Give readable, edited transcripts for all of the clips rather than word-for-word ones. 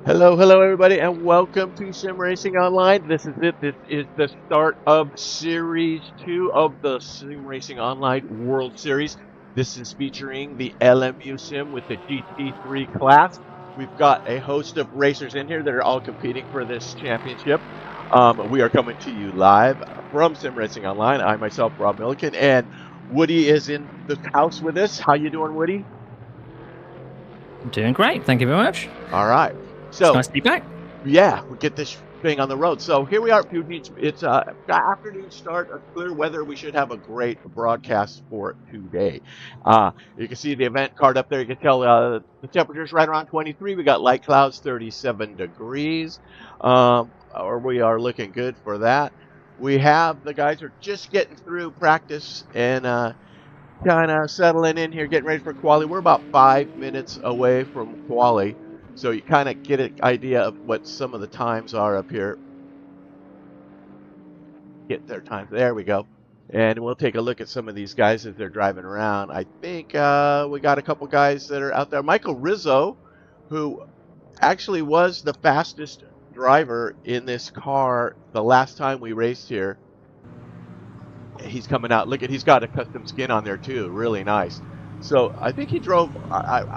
Hello, hello, everybody, and welcome to Sim Racing Online. This is it. This is the start of Series 2 of the Sim Racing Online World Series. This is featuring the LMU Sim with the GT3 class. We've got a host of racers in here that are all competing for this championship. We are coming to you live from Sim Racing Online. I myself, Rob Milliken, and Woody is in the house with us. How you doing, Woody? I'm doing great, thank you very much. All right. So, it's nice to be back. Yeah, we get this thing on the road. So here we are at Fuji. It's afternoon start of clear weather. We should have a great broadcast for today. You can see the event card up there. You can tell the temperature's right around 23. We got light clouds, 37 degrees. Or we are looking good for that. We have the guys are just getting through practice and kind of settling in here, getting ready for quali. We're about 5 minutes away from quali. So you kind of get an idea of what some of the times are up here. Get their times. There we go. And we'll take a look at some of these guys as they're driving around. I think we got a couple guys that are out there. Michael Rizzo, who actually was the fastest driver in this car the last time we raced here. He's coming out. Look at, he's got a custom skin on there too. Really nice. So I think he drove.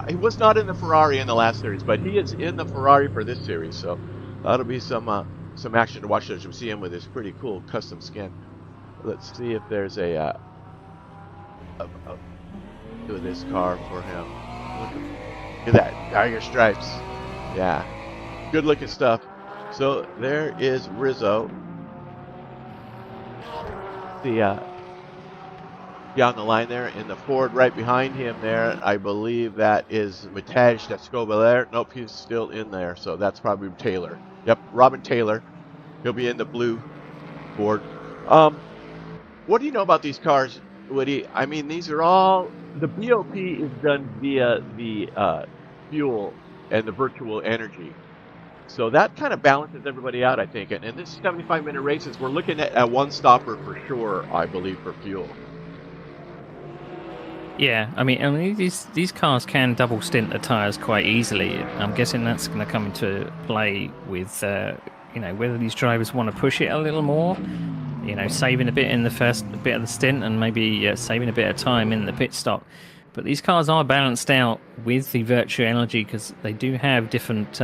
He was not in the Ferrari in the last series, but he is in the Ferrari for this series. So that'll be some action to watch as we see him with his pretty cool custom skin. Let's see if there's a do this car for him. Look at that tiger stripes. Yeah, good looking stuff. So there is Rizzo. The on the line there in the Ford right behind him there. I believe that is Matej Descobaler. Nope, he's still in there. So that's probably Taylor. Yep, Robin Taylor. He'll be in the blue Ford. What do you know about these cars, Woody? I mean, these are all, the BOP is done via the fuel and the virtual energy. So that kind of balances everybody out, I think. And in this 75-minute races, we're looking at a one-stopper for sure, I believe, for fuel. Yeah, I mean these cars can double stint the tires quite easily. I'm guessing that's going to come into play with whether these drivers want to push it a little more, saving a bit in the first bit of the stint and maybe saving a bit of time in the pit stop. But these cars are balanced out with the virtual energy because they do have different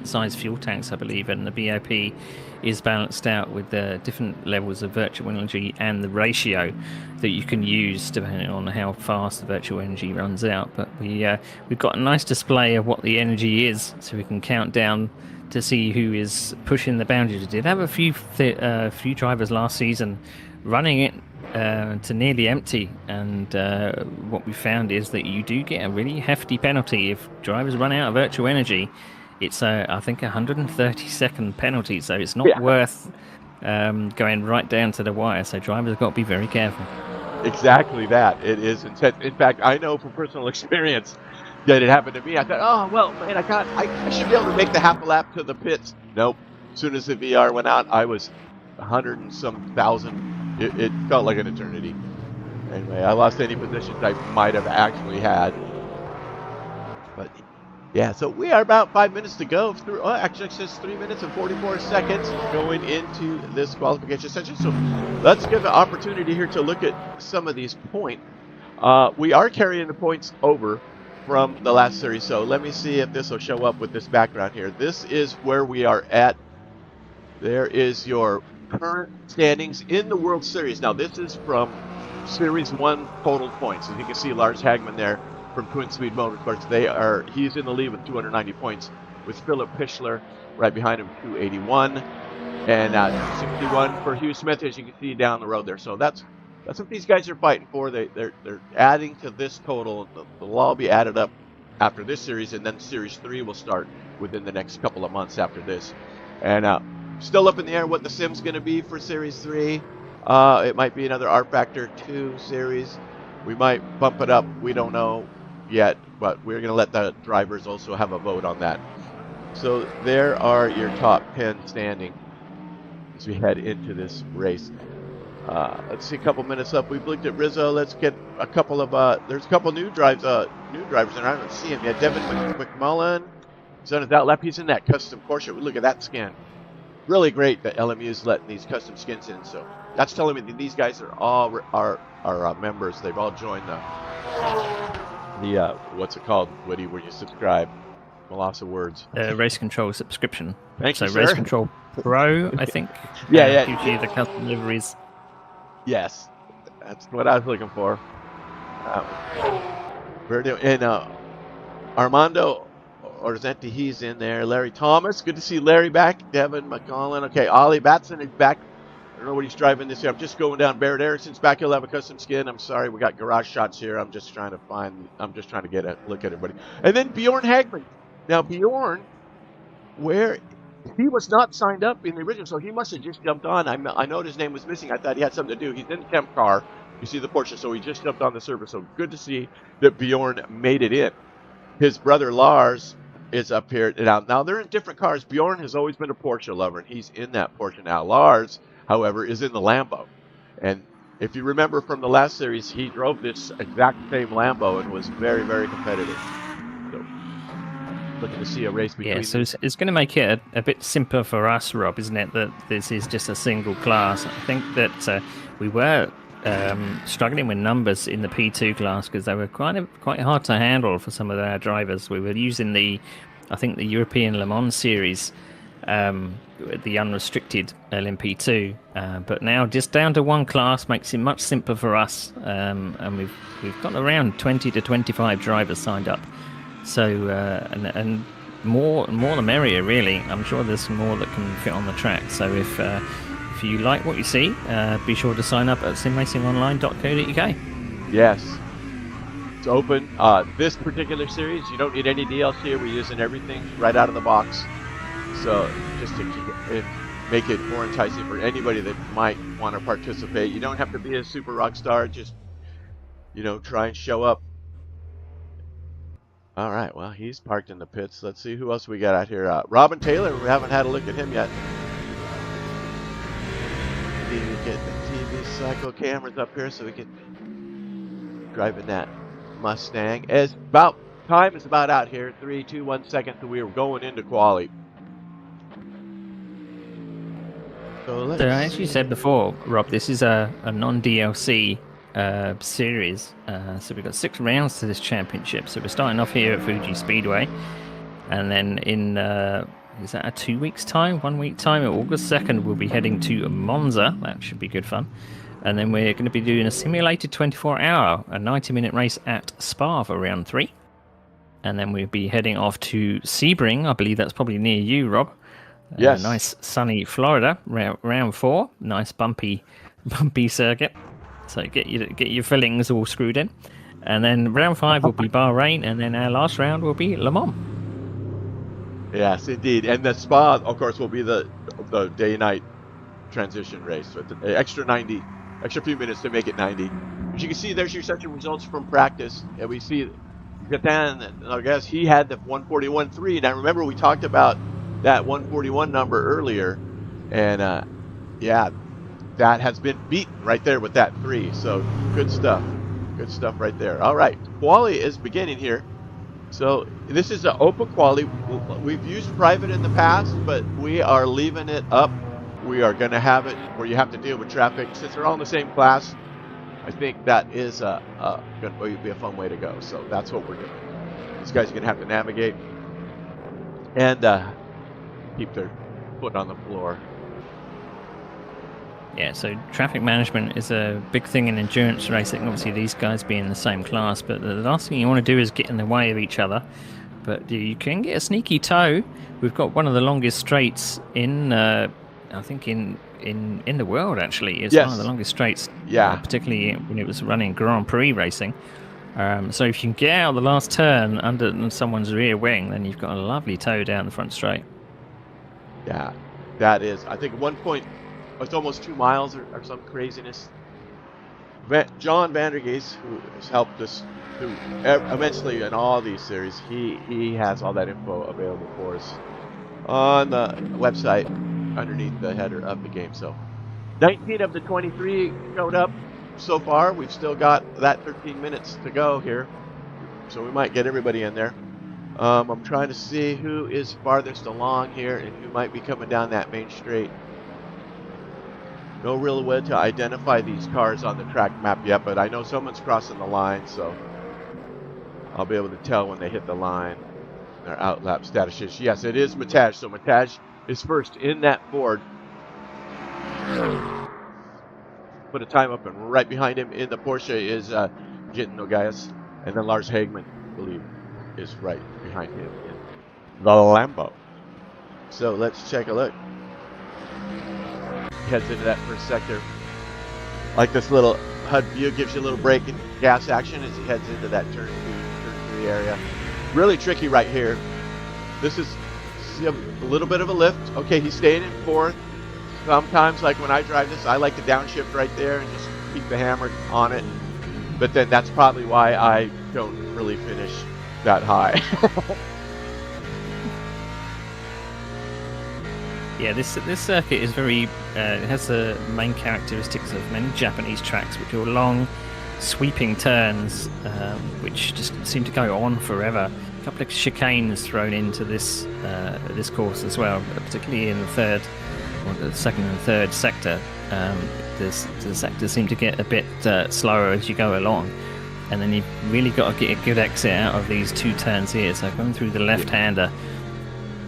size fuel tanks, I believe, and the BOP is balanced out with the different levels of virtual energy and the ratio that you can use depending on how fast the virtual energy runs out. But we've got a nice display of what the energy is, so we can count down to see who is pushing the boundaries. We did have a few drivers last season running it to nearly empty, and what we found is that you do get a really hefty penalty if drivers run out of virtual energy. It's I think 130-second penalty, so it's not worth going right down to the wire. So drivers have got to be very careful. Exactly that. It is intense. In fact, I know from personal experience that it happened to me. I thought, oh well, man, I should be able to make the half a lap to the pits. Nope. As soon as the VR went out, I was 100 and some thousand. It felt like an eternity. Anyway, I lost any positions I might have actually had. But yeah, so we are about 5 minutes to go through. Oh, actually, it says 3 minutes and 44 seconds going into this qualification session. So let's give an opportunity here to look at some of these points. We are carrying the points over from the last series. So let me see if this will show up with this background here. This is where we are at. There is your current standings in the World Series. Now, this is from Series 1 total points. As you can see, Lars Hagman there from Twin Speed Motorsports. He's in the lead with 290 points, with Philip Pichler right behind him, 281, and 261 for Hugh Smith, as you can see down the road there. So that's what these guys are fighting for. They're adding to this total. They'll all be added up after this series, and then Series 3 will start within the next couple of months after this. And still up in the air what the sim's going to be for Series 3. It might be another R Factor 2 series. We might bump it up. We don't know yet, but we're going to let the drivers also have a vote on that. So there are your top 10 standing as we head into this race. Let's see, a couple minutes up. We've looked at Rizzo. Let's get a couple of there's a couple new drivers, and I don't see him yet. Devin McMullen, He's on his out lap. He's in that custom Porsche. Look at that skin. Really great that LMU is letting these custom skins in. So that's telling me that these guys are all are members. They've all joined the what's it called, Woody, where you subscribe? Lots of words. Race Control subscription. Thank you, So sir. Race Control Pro, I think. Yeah. Gives you the custom liveries. Yes, that's what I was looking for. And Armando Orzenti, he's in there. Larry Thomas, good to see Larry back. Devin McCollin. Okay, Ollie Batson is back. I don't know what he's driving this year. I'm just going down. Barrett Erickson's back. He'll have a custom skin. I'm sorry, we got garage shots here. I'm just trying to get a look at everybody. And then Bjorn Hagman. Now Bjorn, where he was not signed up in the original, so he must have just jumped on. I know his name was missing. I thought he had something to do. He's in the temp car. You see the Porsche, so he just jumped on the server. So good to see that Bjorn made it in. His brother Lars is up here now. They're in different cars. Bjorn has always been a Porsche lover, and he's in that Porsche now. Lars, however, is in the Lambo, and if you remember from the last series, he drove this exact same Lambo and was very, very competitive. So looking to see a race between. Yeah, so it's going to make it a bit simpler for us, Rob, isn't it? That this is just a single class. I think that we were struggling with numbers in the P2 class because they were quite hard to handle for some of our drivers. We were using the European Le Mans series, the unrestricted LMP2, but now just down to one class makes it much simpler for us, and we've got around 20 to 25 drivers signed up. So and more the merrier, really. I'm sure there's more that can fit on the track. So if you like what you see, be sure to sign up at SimRacingOnline.co.uk. Yes, it's open. This particular series, you don't need any DLC. We're using everything right out of the box. So just to make it more enticing for anybody that might want to participate. You don't have to be a super rock star. Just try and show up. All right, well, he's parked in the pits. Let's see who else we got out here. Robin Taylor, we haven't had a look at him yet. Need to get the TV cycle cameras up here so we can driving that Mustang. Time is about out here. 3, 2, 1 second. So we are going into quali. So as you said before, Rob, this is a non-DLC series, so we've got 6 rounds to this championship. So we're starting off here at Fuji Speedway, and then in is that a 2 weeks time, 1 week time, August 2nd we'll be heading to Monza. That should be good fun. And then we're going to be doing a simulated 24-hour, a 90-minute race at Spa for round 3, and then we'll be heading off to Sebring. I believe that's probably near you, Rob. Yes. Nice sunny Florida, round 4, nice bumpy circuit. So get your fillings all screwed in, and then round 5 will be Bahrain, and then our last round will be Le Mans. Yes, indeed, and the Spa, of course, will be the day-night transition race. So it's an extra few minutes to make it 90. As you can see, there's your session results from practice, and we see Gatan. I guess he had the 141.3. Now remember, we talked about that 141 number earlier, and yeah. That has been beaten right there with that 3. So good stuff right there. All right, quali is beginning here. So this is an open quali. We've used private in the past, but we are leaving it up. We are going to have it where you have to deal with traffic. Since they're all in the same class, I think that is going to be a fun way to go. So that's what we're doing. These guys are going to have to navigate and keep their foot on the floor. Yeah, so traffic management is a big thing in endurance racing. Obviously, these guys being in the same class, but the last thing you want to do is get in the way of each other. But you can get a sneaky tow. We've got one of the longest straights in, I think, in the world, actually. It's one of the longest straights, particularly when it was running Grand Prix racing. So if you can get out of the last turn under someone's rear wing, then you've got a lovely tow down the front straight. Yeah, that is. I think at one point, it's almost 2 miles or some craziness. John Vandergeest, who has helped us immensely in all these series, he has all that info available for us on the website underneath the header of the game. So 19 of the 23 showed up so far. We've still got that 13 minutes to go here, so we might get everybody in there. I'm trying to see who is farthest along here and who might be coming down that main straight. No real way to identify these cars on the track map yet, but I know someone's crossing the line, so I'll be able to tell when they hit the line. Their outlap status is, yes, it is Mataj. So Mataj is first in that Ford. Put a time up, and right behind him in the Porsche is Jitten Nogais, and then Lars Hagman, I believe, is right behind him in the Lambo. So let's take a look. He heads into that first sector. Like this little HUD view gives you a little brake and gas action as he heads into that turn 3 area. Really tricky right here. This is a little bit of a lift. Okay, he's staying in fourth. Sometimes, like when I drive this, I like to downshift right there and just keep the hammer on it. But then that's probably why I don't really finish that high. Yeah, this circuit is very, it has the main characteristics of many Japanese tracks, which are long, sweeping turns, which just seem to go on forever. A couple of chicanes thrown into this this course as well, particularly in the second and third sector. The sectors seem to get a bit slower as you go along, and then you've really got to get a good exit out of these two turns here. So going through the left-hander,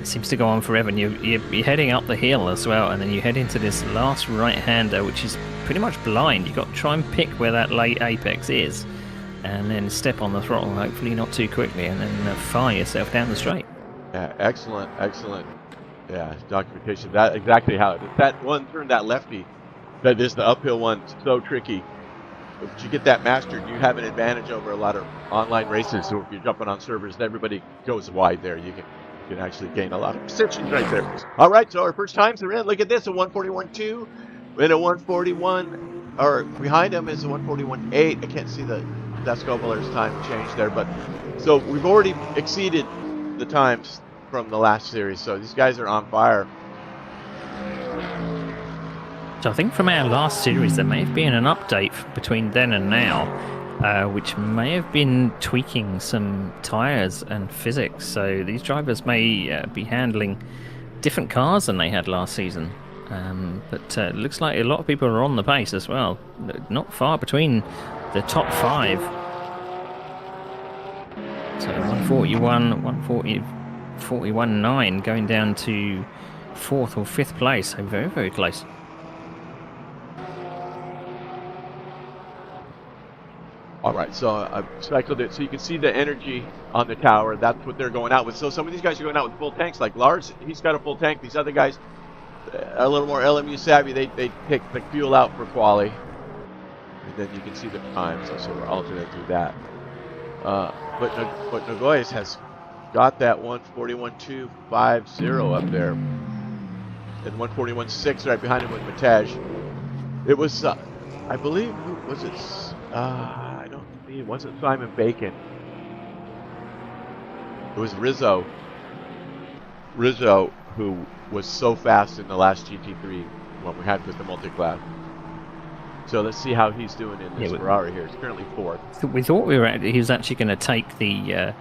it seems to go on forever, and you're heading up the hill as well, and then you head into this last right-hander, which is pretty much blind. You've got to try and pick where that late apex is, and then step on the throttle, hopefully not too quickly, and then fire yourself down the straight. Yeah, excellent. Yeah, documentation. That exactly how it is. That one turn, that lefty, that is the uphill one, so tricky. But you get that mastered, you have an advantage over a lot of online races. So if you're jumping on servers, everybody goes wide there. You can actually gain a lot of positions right there. All right, so our first times are in. Look at this, a 141.2 and a 141, or behind him is a 141.8. I can't see the Descoboler's time change there, but so we've already exceeded the times from the last series, so these guys are on fire. So I think from our last series there may have been an update between then and now, which may have been tweaking some tyres and physics, so these drivers may be handling different cars than they had last season. But it looks like a lot of people are on the pace as well, not far between the top 5. So 141, 140, 41.9 going down to 4th or 5th place, so very, very close. All right, so I've cycled it so you can see the energy on the tower. That's what they're going out with. So some of these guys are going out with full tanks, like Lars, he's got a full tank. These other guys are a little more LMU savvy. They take the fuel out for quali. And then you can see the time, so we're alternating through that. But Nagoyes has got that 141.250 up there. And 141.6 right behind him with Mataj. It was, I believe, who was it? I don't think it wasn't Simon Bacon. It was Rizzo. Rizzo, who was so fast in the last GT3 one we had with the multi-class. So let's see how he's doing in this Ferrari here. He's currently 4th. We thought he was actually going to take the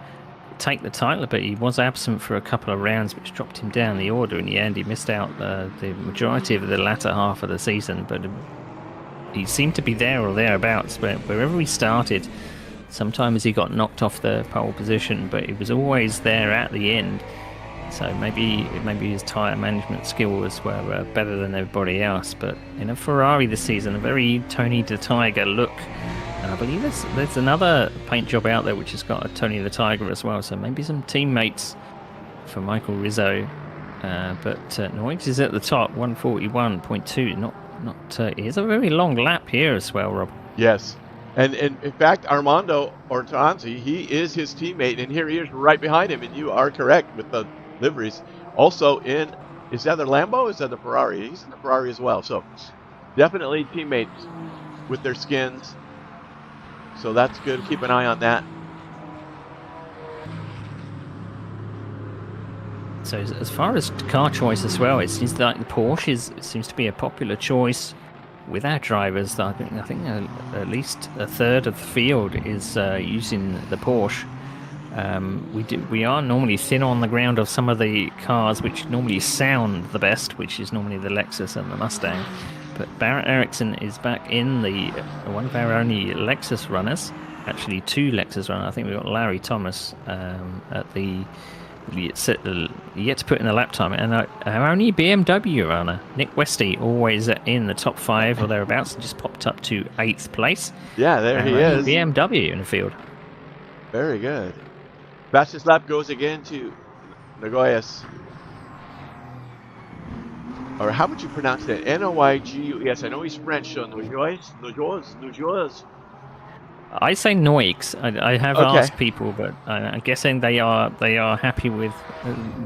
title, but he was absent for a couple of rounds, which dropped him down the order. In the end, he missed out the majority of the latter half of the season, but he seemed to be there or thereabouts. But wherever he started, sometimes he got knocked off the pole position, but he was always there at the end. So maybe his tyre management skills were better than everybody else. But in a Ferrari this season, a very Tony the Tiger look. And I believe there's another paint job out there which has got a Tony the Tiger as well. So maybe some teammates for Michael Rizzo. But Noix is at the top, 141.2. Not. He has a very long lap here as well, Rob. Yes. And in fact, Armando Ortanzi, he is his teammate, and here he is right behind him, and you are correct with the liveries. Also is that the Lambo? Is that the Ferrari? He's in the Ferrari as well. So definitely teammates with their skins. So that's good. Keep an eye on that. So as far as car choice as well, it seems like the Porsche seems to be a popular choice with our drivers. I think at least a third of the field is using the Porsche. We are normally thin on the ground of some of the cars which normally sound the best, which is normally the Lexus and the Mustang. But Barrett Ericsson is back in the one of our only Lexus runners, actually 2 Lexus runners. I think we've got Larry Thomas at the yet to put in the lap time, and our only BMW runner, Nick Westy, always in the top 5 or thereabouts, just popped up to 8th place. Yeah, there he is. BMW in the field. Very good. Fastest lap goes again to Noyes. Or how would you pronounce that? Noygues. I know he's French, so Noyes. I say Noix. I have asked people, but I'm guessing they are happy with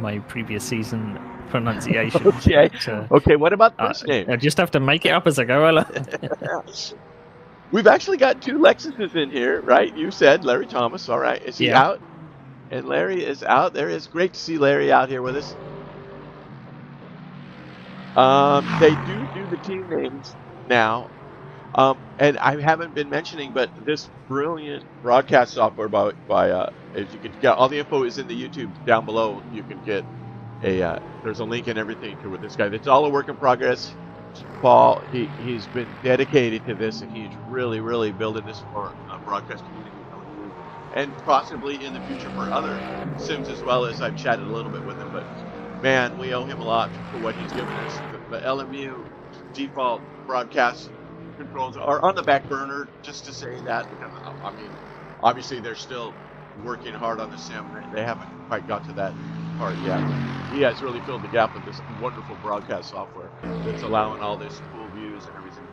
my previous season pronunciation. Okay. Okay. What about first name? I just have to make it up as I go. We've actually got 2 Lexuses in here, right? You said Larry Thomas. All right. Is he out? And Larry is out. There is great to see Larry out here with us. They do the team names now. And I haven't been mentioning, but this brilliant broadcast software by if you could get all the info is in the YouTube down below. You can get there's a link and everything to with this guy. It's all a work in progress. Paul, he's been dedicated to this, and he's really building this for a broadcast community, and possibly in the future for other sims as well. As I've chatted a little bit with him, but man, we owe him a lot for what he's given us. The LMU default broadcast controls are on the back burner, just to say that, because I mean, obviously they're still working hard on the sim. They haven't quite got to that part yet. He has really filled the gap with this wonderful broadcast software that's allowing all this cool views and everything.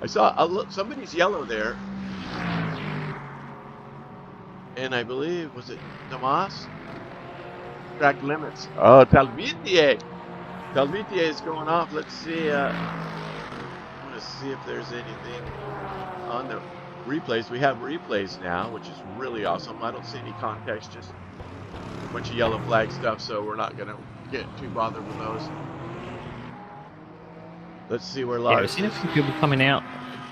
I saw somebody's yellow there, and I believe, was it Damas? Track limits. Oh, Talvitier is going off. Let's see. See if there's anything on the replays. We have replays now, which is really awesome. I don't see any context, just a bunch of yellow flag stuff, so we're not going to get too bothered with those. Let's see where Lars we've seen a few people coming out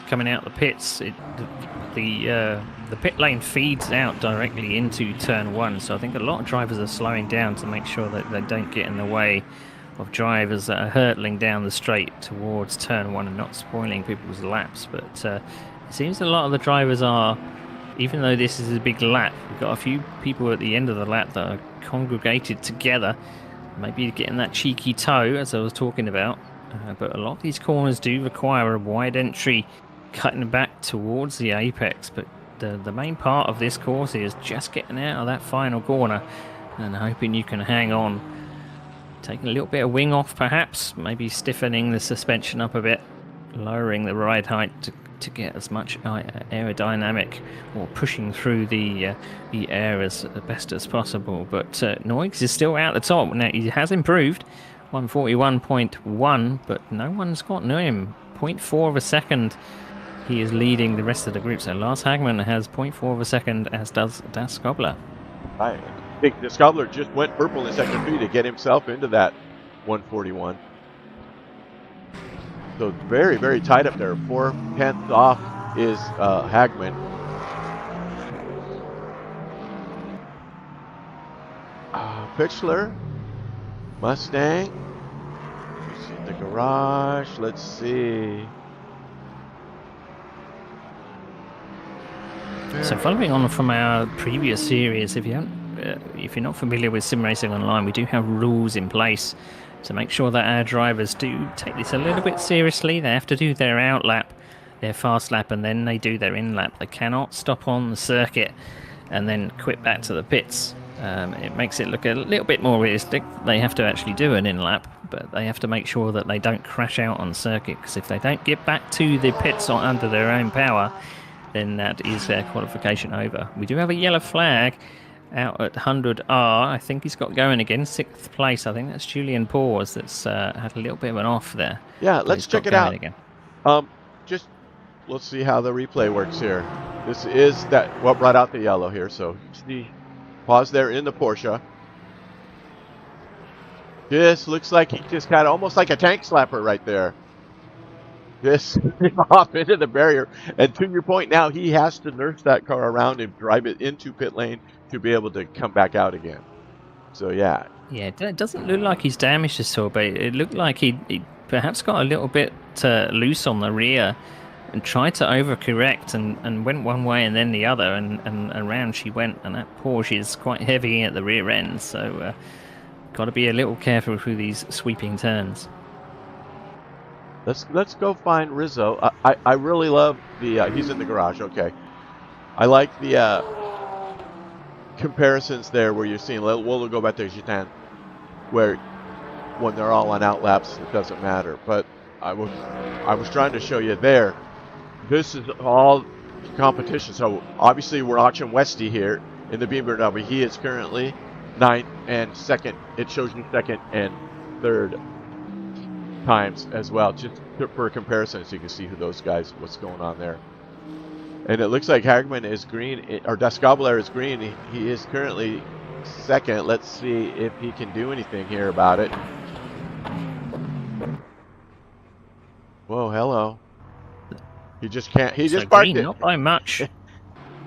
the pits. The pit lane feeds out directly into turn 1, so I think a lot of drivers are slowing down to make sure that they don't get in the way of drivers that are hurtling down the straight towards turn 1 and not spoiling people's laps. But it seems a lot of the drivers are, even though this is a big lap, we've got a few people at the end of the lap that are congregated together, maybe getting that cheeky toe, as I was talking about. But a lot of these corners do require a wide entry cutting back towards the apex. But the main part of this course is just getting out of that final corner and hoping you can hang on. Taking a little bit of wing off, perhaps, maybe stiffening the suspension up a bit, lowering the ride height to get as much aerodynamic, or pushing through the air as best as possible. But Noix is still out the top. Now, he has improved, 141.1, but no one's got near him. 0.4 of a second. He is leading the rest of the group. So Lars Hagman has 0.4 of a second, as does Das Skobler. Right. I think the Skobler just went purple in second 3 to get himself into that 141. So very tight up there. 4/10 off is Hagman. Pitchler, Mustang. He's in the garage. Let's see. So following on from our previous series, if you're not familiar with SimRacingOnline, we do have rules in place to make sure that our drivers do take this a little bit seriously. They have to do their out lap, their fast lap, and then they do their in lap. They cannot stop on the circuit and then quit back to the pits. It makes it look a little bit more realistic. They have to actually do an in lap, but they have to make sure that they don't crash out on the circuit, because if they don't get back to the pits under their own power, then that is their qualification over. We do have a yellow flag out at 100R. I think he's got going again, 6th place. I think that's Julian Paws that's had a little bit of an off there. Yeah, let's check it out. Again. Just let's see how the replay works here. This is what brought out the yellow here. So see, pause there in the Porsche. This looks like he just got almost like a tank slapper right there. this off into the barrier. And to your point, now he has to nurse that car around and drive it into pit lane to be able to come back out again. So yeah. Yeah, it doesn't look like he's damaged at all, but it looked like he perhaps got a little bit loose on the rear and tried to overcorrect and went one way and then the other, and around she went. And that Porsche is quite heavy at the rear end, so got to be a little careful through these sweeping turns. Let's go find Rizzo. I really love the he's in the garage. Okay, I like the comparisons there where you're seeing. We'll go back to Gitan, where when they're all on out laps, it doesn't matter. But I was trying to show you there. This is all competition. So obviously we're watching Westy here in the BMW. He is currently 9th and 2nd. It shows you 2nd and 3rd times as well, just for comparison, so you can see who those guys, what's going on there. And it looks like Hagman is green, or Descobler is green. He is currently 2nd. Let's see if he can do anything here about it. Whoa, hello. He just can't. He just parked green, it. Not by much.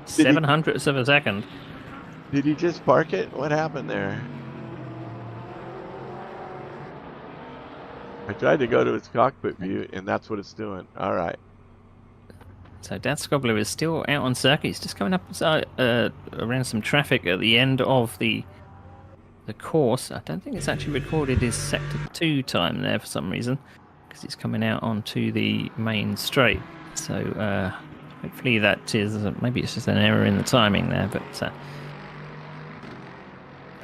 700ths of a second. Did he just park it? What happened there? I tried to go to its cockpit view, and that's what it's doing. All right. So Descobler is still out on circuit. He's just coming up around some traffic at the end of the course. I don't think it's actually recorded his sector 2 time there for some reason, because he's coming out onto the main straight. So hopefully that is, maybe it's just an error in the timing there, but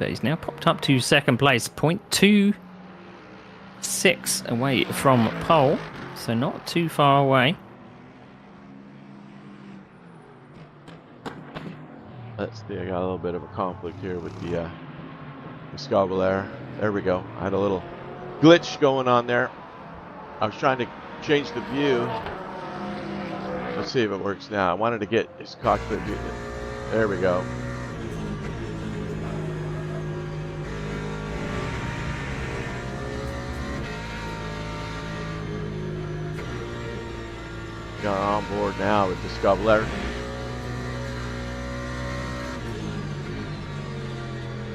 he's now popped up to 2nd place, 0.26 away from pole, so not too far away. Let's see, I got a little bit of a conflict here with the Scobler. There we go. I had a little glitch going on there. I was trying to change the view. Let's see if it works now. I wanted to get his cockpit view. There we go. Got on board now with the Scobler.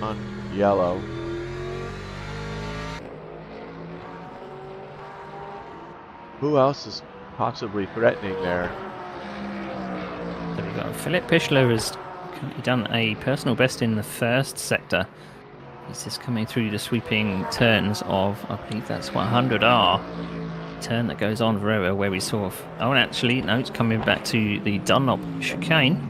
On yellow. Who else is possibly threatening there? So we've got Philip Pichler has currently done a personal best in the 1st sector. He's just coming through the sweeping turns of, I believe that's 100R. Turn that goes on forever, where we saw. Oh, and actually, no, it's coming back to the Dunlop chicane.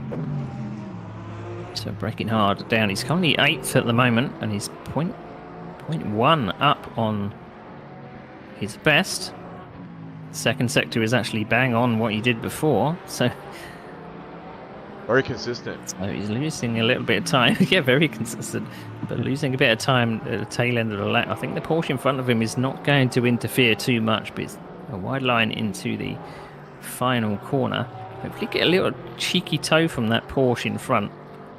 So braking hard down. He's currently 8th at the moment, and he's 0.1 up on his best. 2nd sector is actually bang on what he did before, so very consistent. So he's losing a little bit of time. Yeah, very consistent, but losing a bit of time at the tail end of the lap. I think the Porsche in front of him is not going to interfere too much, but it's a wide line into the final corner. Hopefully get a little cheeky toe from that Porsche in front.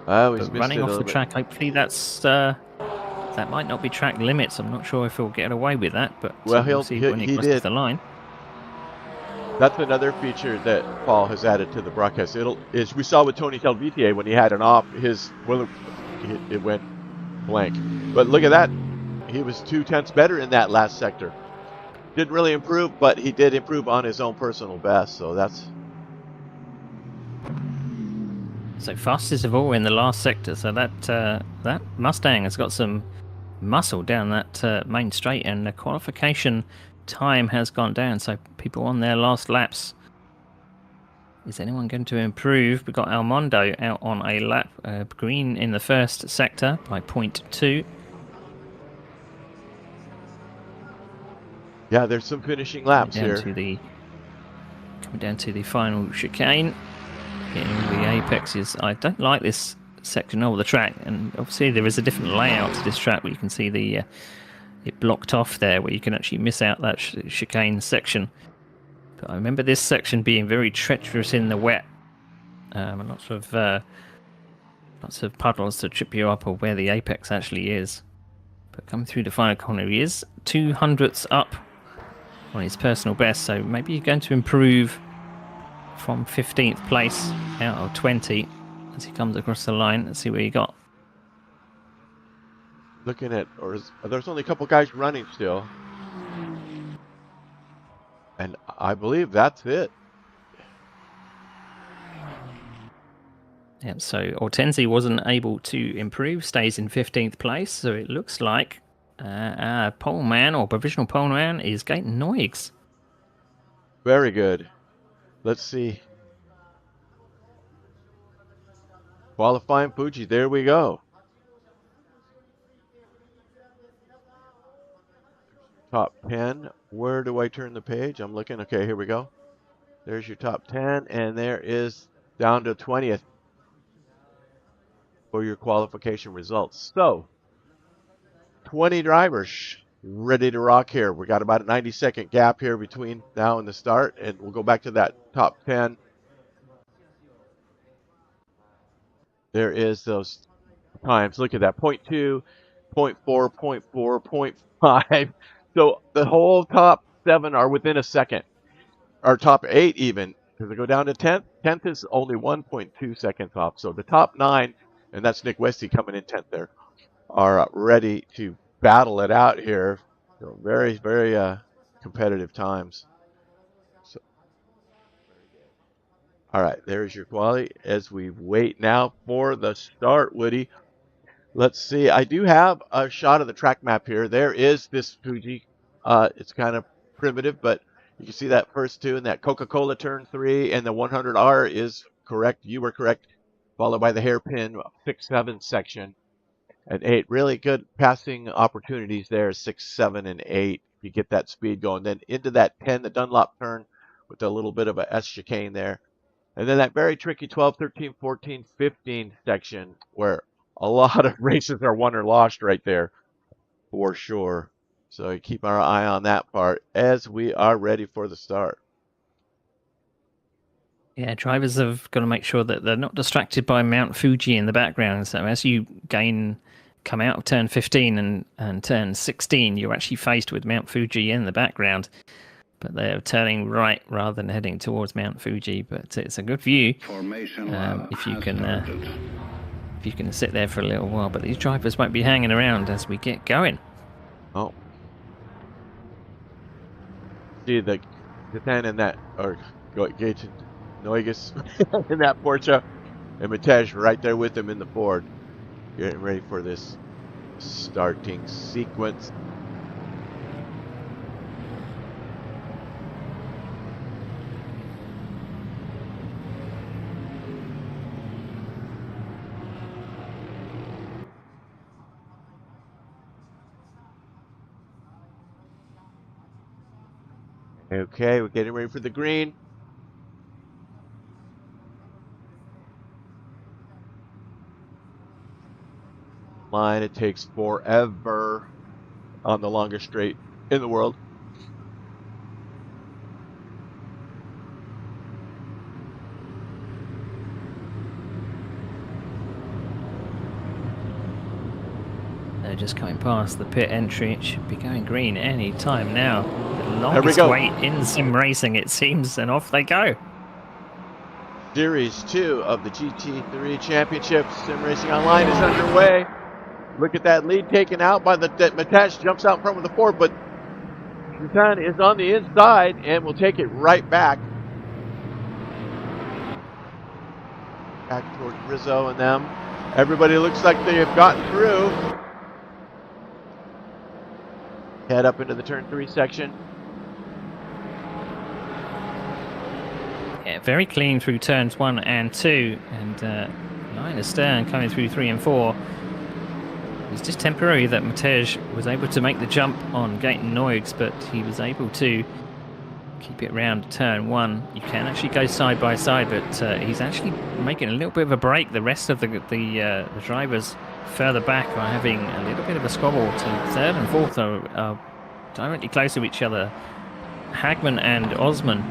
Oh, he's running off the track. Hopefully that's that might not be track limits. I'm not sure if he'll get away with that, but well, we'll see when he crosses the line. That's another feature that Paul has added to the broadcast. Is we saw with Tony Telvitier when he had an off, it went blank. But look at that, he was 0.2 better in that last sector. Didn't really improve, but he did improve on his own personal best. So that's. So fastest of all in the last sector. So that Mustang has got some muscle down that main straight, and the qualification time has gone down. So people on their last laps. Is anyone going to improve? We've got Almondo out on a lap, green in the 1st sector by 0.2. Yeah, there's some finishing laps here. Coming down to the final chicane. Getting the apexes. I don't like this section of the track, and obviously there is a different layout to this track where you can see the it blocked off there, where you can actually miss out that chicane section. But I remember this section being very treacherous in the wet, and lots of puddles to trip you up, or where the apex actually is. But coming through the final corner, he is 0.02 up on his personal best. So maybe you're going to improve from 15th place out of 20 as he comes across the line. Let's see where you got. Looking at, there's only a couple guys running still. And I believe that's it. Yep, so Hortense wasn't able to improve, stays in 15th place. So it looks like pole man or provisional pole man is Gaten Noix. Very good. Let's see. Qualifying Fuji, there we go. Top 10. Where do I turn the page? I'm looking. Okay, here we go. There's your top 10, and there is down to 20th for your qualification results. So, 20 drivers ready to rock here. We got about a 90-second gap here between now and the start, and we'll go back to that top 10. There is those times. Look at that. 0.2, 0.4, 0.4, 0.5. So the whole top 7 are within a second. Or top 8 even. Because they go down to 10th. 10th is only 1.2 seconds off. So the top 9, and that's Nick Westy coming in 10th there, are ready to battle it out here. So very, very competitive times. So, all right, there's your quality. As we wait now for the start, Woody. Let's see. I do have a shot of the track map here. There is this Fuji. It's kind of primitive, but you can see that first 2 and that Coca-Cola turn 3 and the 100R is correct. You were correct. Followed by the hairpin 6, 7 section and 8. Really good passing opportunities there. 6, 7, and 8. You get that speed going. Then into that 10, the Dunlop turn with a little bit of a S chicane there. And then that very tricky 12, 13, 14, 15 section where a lot of races are won or lost right there for sure. So keep our eye on that part as we are ready for the start. Yeah, drivers have got to make sure that they're not distracted by Mount Fuji in the background. So as you come out of turn 15 and turn 16, you're actually faced with Mount Fuji in the background. But they're turning right rather than heading towards Mount Fuji. But it's a good view if you can sit there for a little while. But these drivers won't be hanging around as we get going. Oh. See the Gaten in that, or Gaten Noix in that Porsche, and Matej right there with him in the Ford. Getting ready for this starting sequence. Okay, we're getting ready for the green. Line, it takes forever on the longest straight in the world. They're just coming past the pit entry. It should be going green any time now. The There we longest go. wait in sim racing, it seems, and off they go. Series 2 of the GT3 Championship. SimRacingOnline is underway. Look at that lead taken out by that Matej jumps out in front with the Ford, but Gaten is on the inside and will take it right back. Back towards Rizzo and them. Everybody looks like they have gotten through. Head up into the turn 3 section. Yeah, very clean through turns 1 and 2, and line astern coming through 3 and 4. It's just temporary that Matej was able to make the jump on Gaten Noix, but he was able to keep it round turn 1. You can actually go side by side, but he's actually making a little bit of a break. The rest of the drivers further back are having a little bit of a squabble. To 3rd and 4th are directly close to each other. Hagman and Osman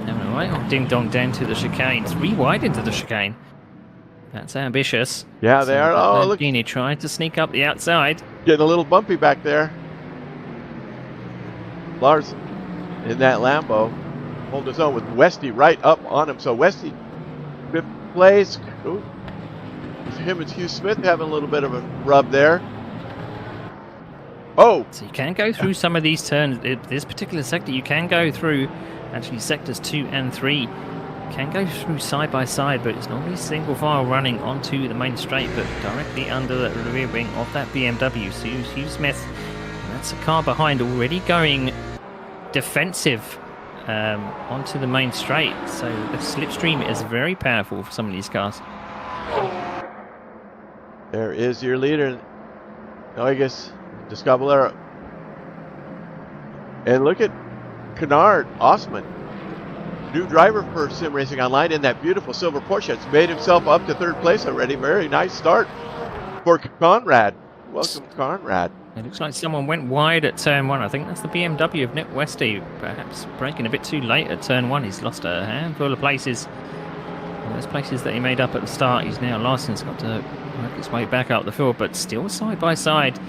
having a right old ding-dong down to the chicane. 3 wide into the chicane. That's ambitious. Yeah, they are. Oh, look. Lamborghini trying to sneak up the outside. Getting a little bumpy back there. Larson. in that Lambo. Hold his own with Westy right up on him. So Westy, 5th place. Ooh. Him and Hugh Smith having a little bit of a rub there. Oh! So you can go through some of these turns. This particular sector, you can go through, actually sectors 2 and 3. Can go through side by side, but it's normally single file running onto the main straight, but directly under the rear wing of that BMW. So Hugh Smith, that's a car behind, already going defensive onto the main straight. So the slipstream is very powerful for some of these cars. There is your leader, Noigus Descaballero. And look at Kennard Osman, new driver for Sim Racing Online in that beautiful silver Porsche. It's made himself up to 3rd place already. Very nice start for Conrad. Welcome, Conrad. It looks like someone went wide at turn 1. I think that's the BMW of Nick Westy, perhaps braking a bit too late at turn 1. He's lost a handful of places. Those places that he made up at the start, he's now lost and has got to work his way back up the field, but still side by side.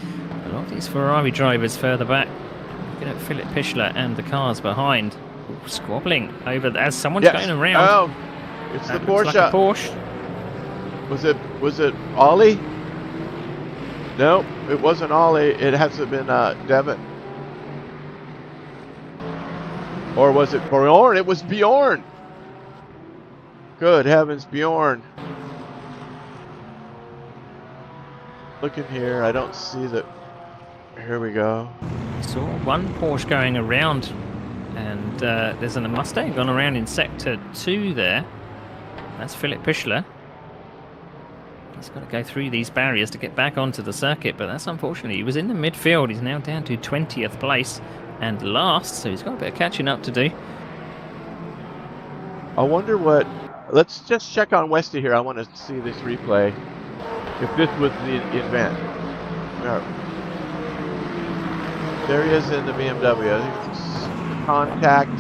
A lot of these Ferrari drivers further back. Looking at Philip Pichler and the cars behind. Ooh, squabbling over as someone's going around. Oh, it's the Porsche. Like a Porsche. Was it Ollie? No, it wasn't Ollie. It has to have been Devin. Or was it Bjorn? It was Bjorn. Good heavens, Bjorn. Looking here, I don't see the... Here we go. Saw one Porsche going around, and there's a Mustang gone around in sector 2 there. That's Philip Pichler. He's got to go through these barriers to get back onto the circuit, but that's unfortunate. He was in the midfield. He's now down to 20th place and last, so he's got a bit of catching up to do. I wonder what... Let's just check on Westy here. I want to see this replay. If this was the event. There he is in the BMW. I think it's contact.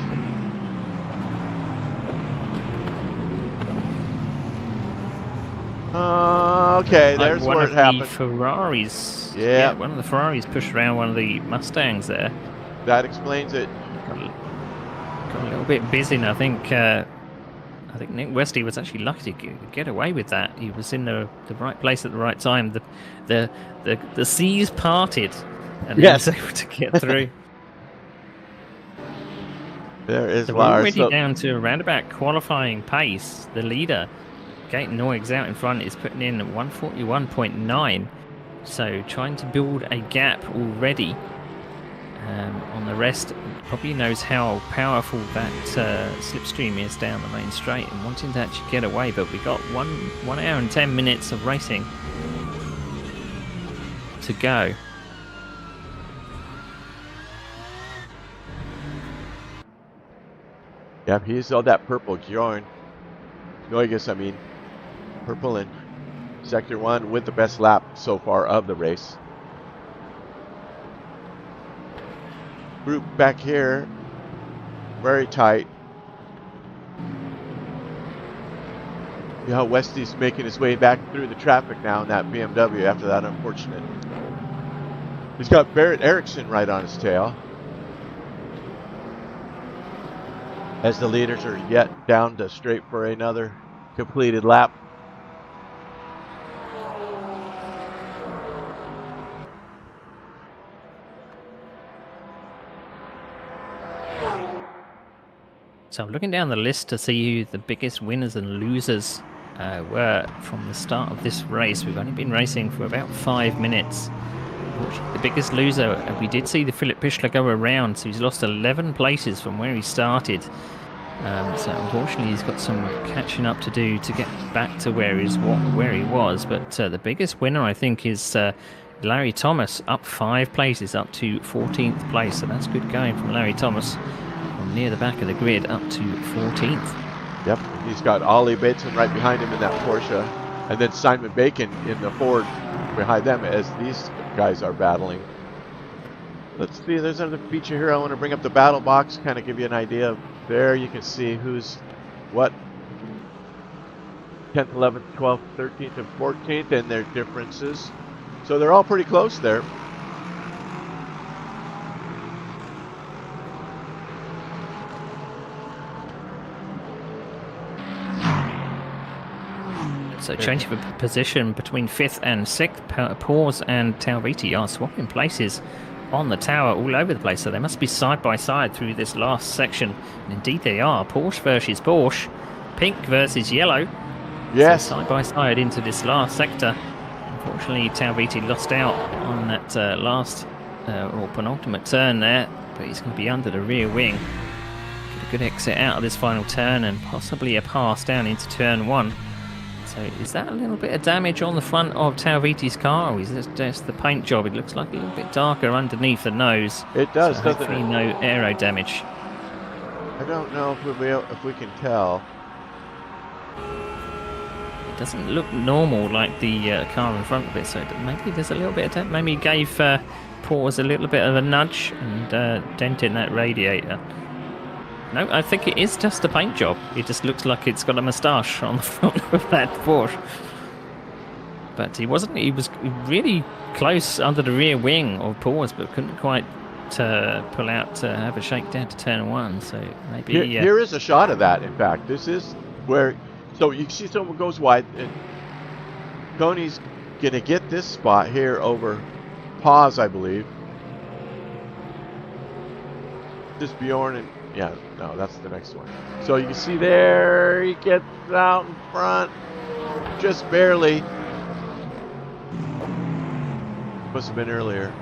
Okay, there's where it happened. One of the Ferraris. Yeah, one of the Ferraris pushed around one of the Mustangs there. That explains it. Got a little bit busy, and I think Nick Westy was actually lucky to get away with that. He was in the right place at the right time. The seas parted, and he was able to get through. There is so we're already down to around about qualifying pace. The leader, Gaten Noyes, out in front, is putting in 141.9. So trying to build a gap already on the rest. Probably knows how powerful that slipstream is down the main straight and wanting to actually get away, but we got 1 hour and 10 minutes of racing to go. Yep, he's all that purple Bjorn. Noyes, I mean, purple in sector 1 with the best lap so far of the race. Group back here, very tight. See how Westy's making his way back through the traffic now in that BMW after that unfortunate. He's got Barrett Erickson right on his tail. As the leaders are yet down to straight for another completed lap. So I'm looking down the list to see who the biggest winners and losers were from the start of this race. We've only been racing for about 5 minutes. The biggest loser, we did see the Philip Pichler go around, so he's lost 11 places from where he started. So unfortunately he's got some catching up to do to get back to where he was. But the biggest winner, I think, is Larry Thomas, up 5 places, up to 14th place. So that's good going from Larry Thomas. From near the back of the grid up to 14th. Yep, he's got Ollie Bateson right behind him in that Porsche, and then Simon Bacon in the Ford behind them as these guys are battling. Let's see, there's another feature here. I want to bring up the battle box, kind of give you an idea of there. You can see who's what, 10th, 11th, 12th, 13th, and 14th, and their differences. So they're all pretty close there. So change of position between 5th and 6th. Pause and Talviti are swapping places on the tower all over the place. So they must be side by side through this last section. And indeed they are. Porsche versus Porsche. Pink versus yellow. Yes. So side by side into this last sector. Unfortunately, Talviti lost out on that last or penultimate turn there. But he's going to be under the rear wing. Get a good exit out of this final turn and possibly a pass down into turn 1. So is that a little bit of damage on the front of Talviti's car, or is this just the paint job? It looks like a little bit darker underneath the nose. It does, so doesn't hopefully it? no aero damage. I don't know if we can tell. It doesn't look normal like the car in front of it, so maybe there's a little bit of damage. Maybe gave Pause a little bit of a nudge and dent in that radiator. No, I think it is just a paint job. It just looks like it's got a moustache on the front of that Porsche. But he wasn't. He was really close under the rear wing of Pause, but couldn't quite pull out to have a shakedown to turn 1. So maybe here is a shot of that. In fact, this is where. So you see someone goes wide, and Tony's gonna get this spot here over Pause, I believe. Just Bjorn and. Yeah, no, that's the next one. So you can see there, he gets out in front, just barely. Must have been earlier.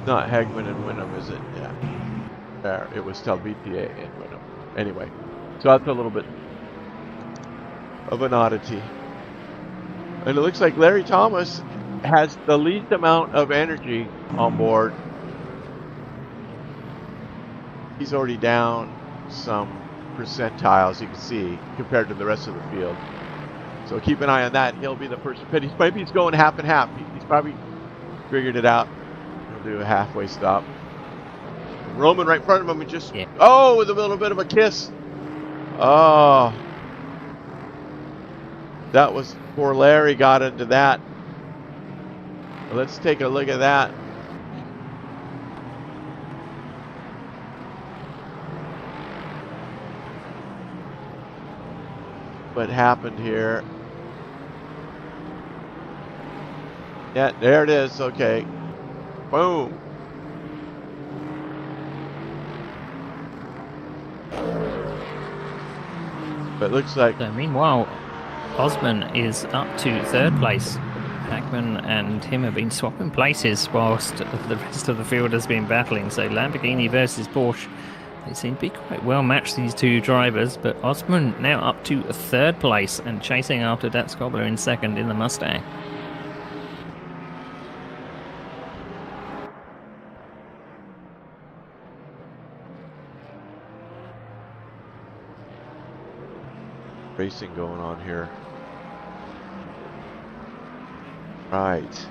Not Hagman and Winham, is it? Yeah. There, it was Talviti and Winham. Anyway, so that's a little bit of an oddity. And it looks like Larry Thomas has the least amount of energy on board. He's already down some percentiles, you can see, compared to the rest of the field. So keep an eye on that. He'll be the person. But maybe he's going half and half. He's probably figured it out. He'll do a halfway stop. Roman right in front of him and just oh, with a little bit of a kiss. Oh, that was poor Larry got into that. Let's take a look at that. What happened here? Yeah, there it is. Okay. Boom. But it looks like. So meanwhile, Osman is up to 3rd place. Hackman and him have been swapping places whilst the rest of the field has been battling. So Lamborghini versus Porsche, they seem to be quite well matched, these two drivers. But Osman now up to 3rd place and chasing after Dat Skobler in 2nd in the Mustang. Racing going on here. Right.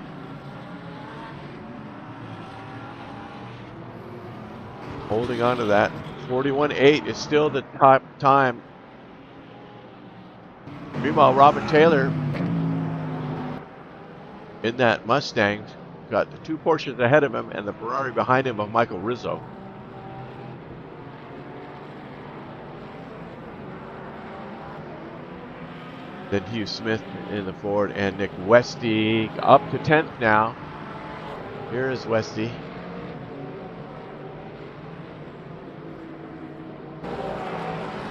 Holding on to that. 41.8 is still the top time. Meanwhile, Robin Taylor in that Mustang got the 2 Porsches ahead of him and the Ferrari behind him of Michael Rizzo. Then Hugh Smith in the Ford and Nick Westy up to 10th now. Here is Westy.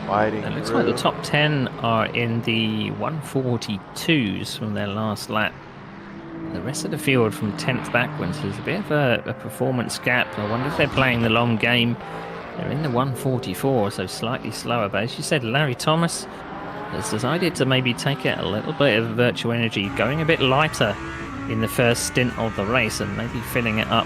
Fighting. It looks like the top 10 are in the 142s from their last lap. The rest of the field from 10th backwards. There's a bit of a performance gap. I wonder if they're playing the long game. They're in the 144, so slightly slower. But as you said, Larry Thomas has decided to maybe take it a little bit of virtual energy, going a bit lighter in the first stint of the race and maybe filling it up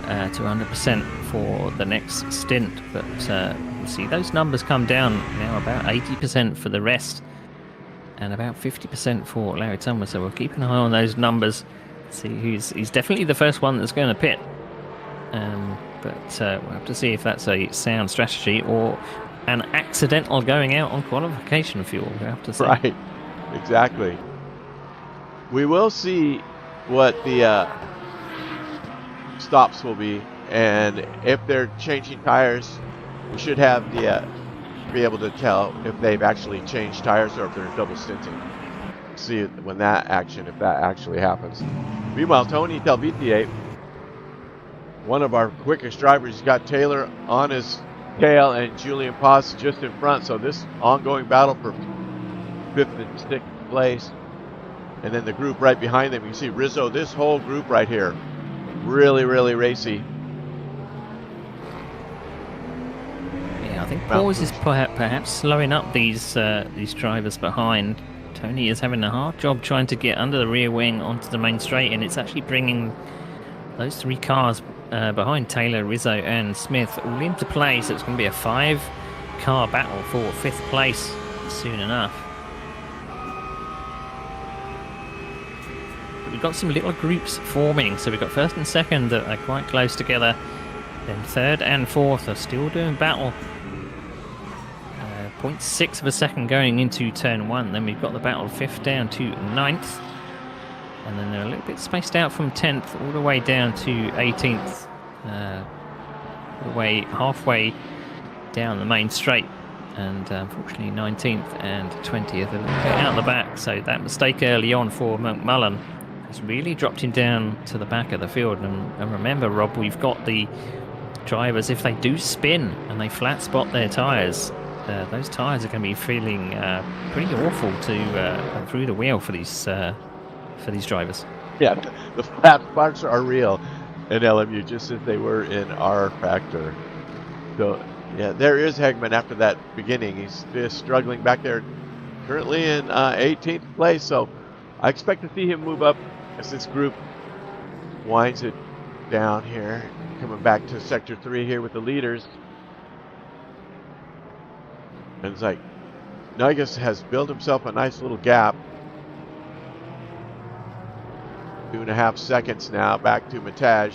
to 100% for the next stint. But we'll see those numbers come down now, about 80% for the rest and about 50% for Larry Thomas. So we'll keep an eye on those numbers, see he's definitely the first one that's going to pit. But we'll have to see if that's a sound strategy or an accidental going out on qualification fuel, we have to say. Right, exactly. We will see what the stops will be, and if they're changing tires, we should have the be able to tell if they've actually changed tires or if they're double stinting. See when that action, if that actually happens. Meanwhile, Tony Telvitier, one of our quickest drivers, he's got Taylor on his tail and Julian Paz just in front. So this ongoing battle for 5th and 6th place. And then the group right behind them, you see Rizzo, this whole group right here, really, really racy. Yeah, I think Pause is perhaps slowing up these drivers behind. Tony is having a hard job trying to get under the rear wing onto the main straight, and it's actually bringing those 3 cars behind Taylor, Rizzo and Smith all into play. So it's going to be a 5-car battle for 5th place soon enough. We've got some little groups forming, so we've got 1st and 2nd that are quite close together, then 3rd and 4th are still doing battle. 0.6 of a second going into turn 1, then we've got the battle 5th down to 9th, and then they're a little bit spaced out from 10th all the way down to 18th, all the way halfway down the main straight, and unfortunately 19th and 20th a little bit out the back. So that mistake early on for McMullen has really dropped him down to the back of the field. And remember, Rob, we've got the drivers, if they do spin and they flat spot their tyres, those tyres are going to be feeling pretty awful to through the wheel for these drivers. Yeah, the flat spots are real in LMU, just as they were in R Factor. So yeah, there is Hegman after that beginning. He's just struggling back there, currently in 18th place. So I expect to see him move up as this group winds it down here, coming back to sector 3 here with the leaders. And it's like Nugas has built himself a nice little gap. 2.5 seconds now back to Mataj.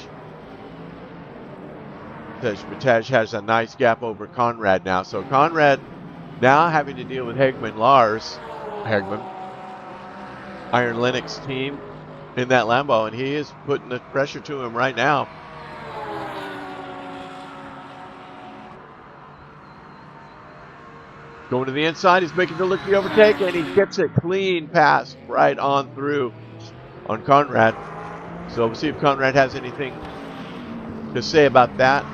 Mataj has a nice gap over Conrad now. So Conrad now having to deal with Lars Hegman, Iron Linux team in that Lambo, and he is putting the pressure to him right now. Going to the inside, he's making the look the overtake, and he gets it clean past right on through on Conrad. So we'll see if Conrad has anything to say about that,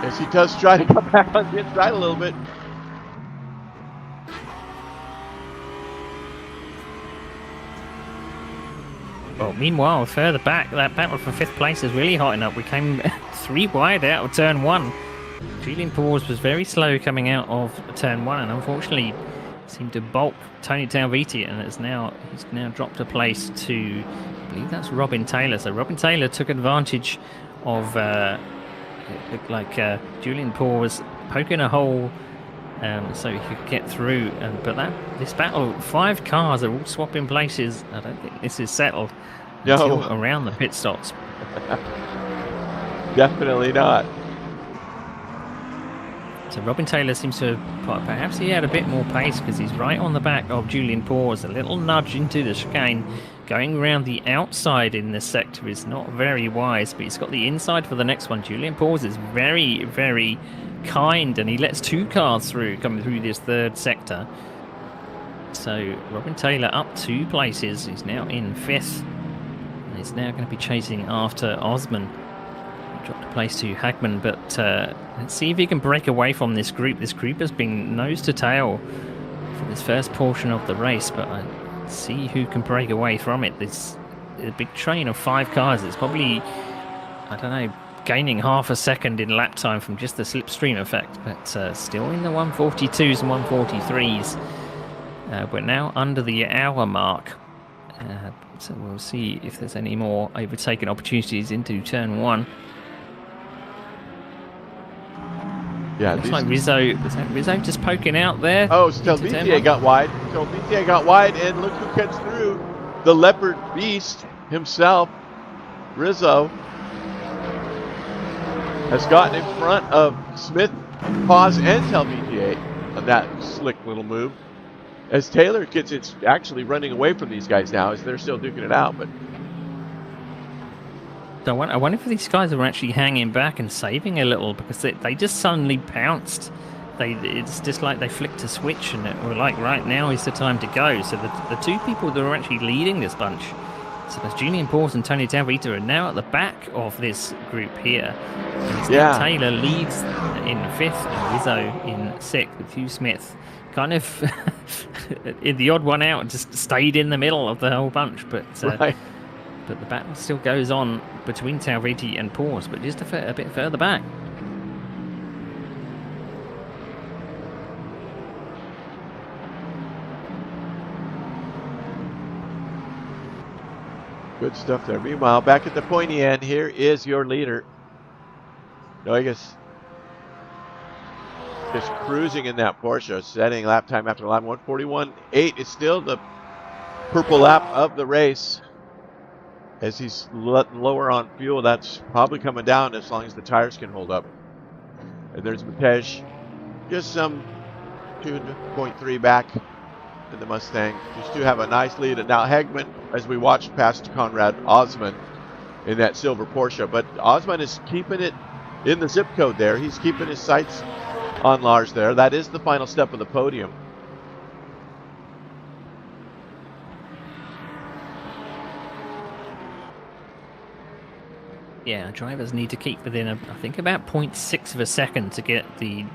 as he does try to come back on the inside a little bit. Well, meanwhile, further back, that battle for 5th place is really hotting up. We came 3 wide out of turn 1. Julian Pause was very slow coming out of turn 1, and unfortunately seemed to bulk Tony Talviti, and he's now dropped a place to, I believe that's Robin Taylor. So Robin Taylor took advantage of it looked like Julian Pause poking a hole so he could get through. But this battle, 5 cars are all swapping places. I don't think this is settled until around the pit stops. Definitely not. So Robin Taylor seems to have, perhaps he had a bit more pace because he's right on the back of Julian Pause. A little nudge into the chicane. Going around the outside in this sector is not very wise, but he's got the inside for the next one. Julian Pause is very, very kind, and he lets 2 cars through, coming through this 3rd sector. So Robin Taylor up 2 places. He's now in 5th, and he's now going to be chasing after Osman. Dropped a place to Hagman, but let's see if he can break away from this group. This group has been nose to tail for this first portion of the race, but let's see who can break away from it. This a big train of 5 cars. It's probably, I don't know, gaining half a second in lap time from just the slipstream effect, but still in the 142s and 143s. We're now under the hour mark, so we'll see if there's any more overtaking opportunities into turn 1. Yeah, looks like Rizzo. Is that Rizzo just poking out there? Oh, Stelvitier got wide. Stelvitier got wide, and look who gets through. The Leopard Beast himself, Rizzo, has gotten in front of Smith, Paz, and Stelvitier on that slick little move. As Taylor gets it, actually running away from these guys now, as they're still duking it out. But I wonder if these guys are actually hanging back and saving a little, because they just suddenly pounced it's just like they flicked a switch and it were like, right, now is the time to go. So the two people that are actually leading this bunch, so that's Julian Paws and Tony Tauvita, are now at the back of this group here. And Steve Taylor leads in 5th and Rizzo in 6th, with Hugh Smith kind of in the odd one out, just stayed in the middle of the whole bunch. But but the battle still goes on between Tauviti and Paws, but just a bit further back. Good stuff there. Meanwhile, back at the pointy end, here is your leader. Noigus just cruising in that Porsche, setting lap time after lap. 1:41.8 is still the purple lap of the race. As he's lower on fuel, that's probably coming down as long as the tires can hold up. And there's Matej, just some 2.3 back in the Mustang. Just to have a nice lead. And now Hegman, as we watched past Conrad Osman in that silver Porsche. But Osman is keeping it in the zip code there. He's keeping his sights on Lars there. That is the final step of the podium. Yeah, drivers need to keep within, I think, about 0.6 of a second to get the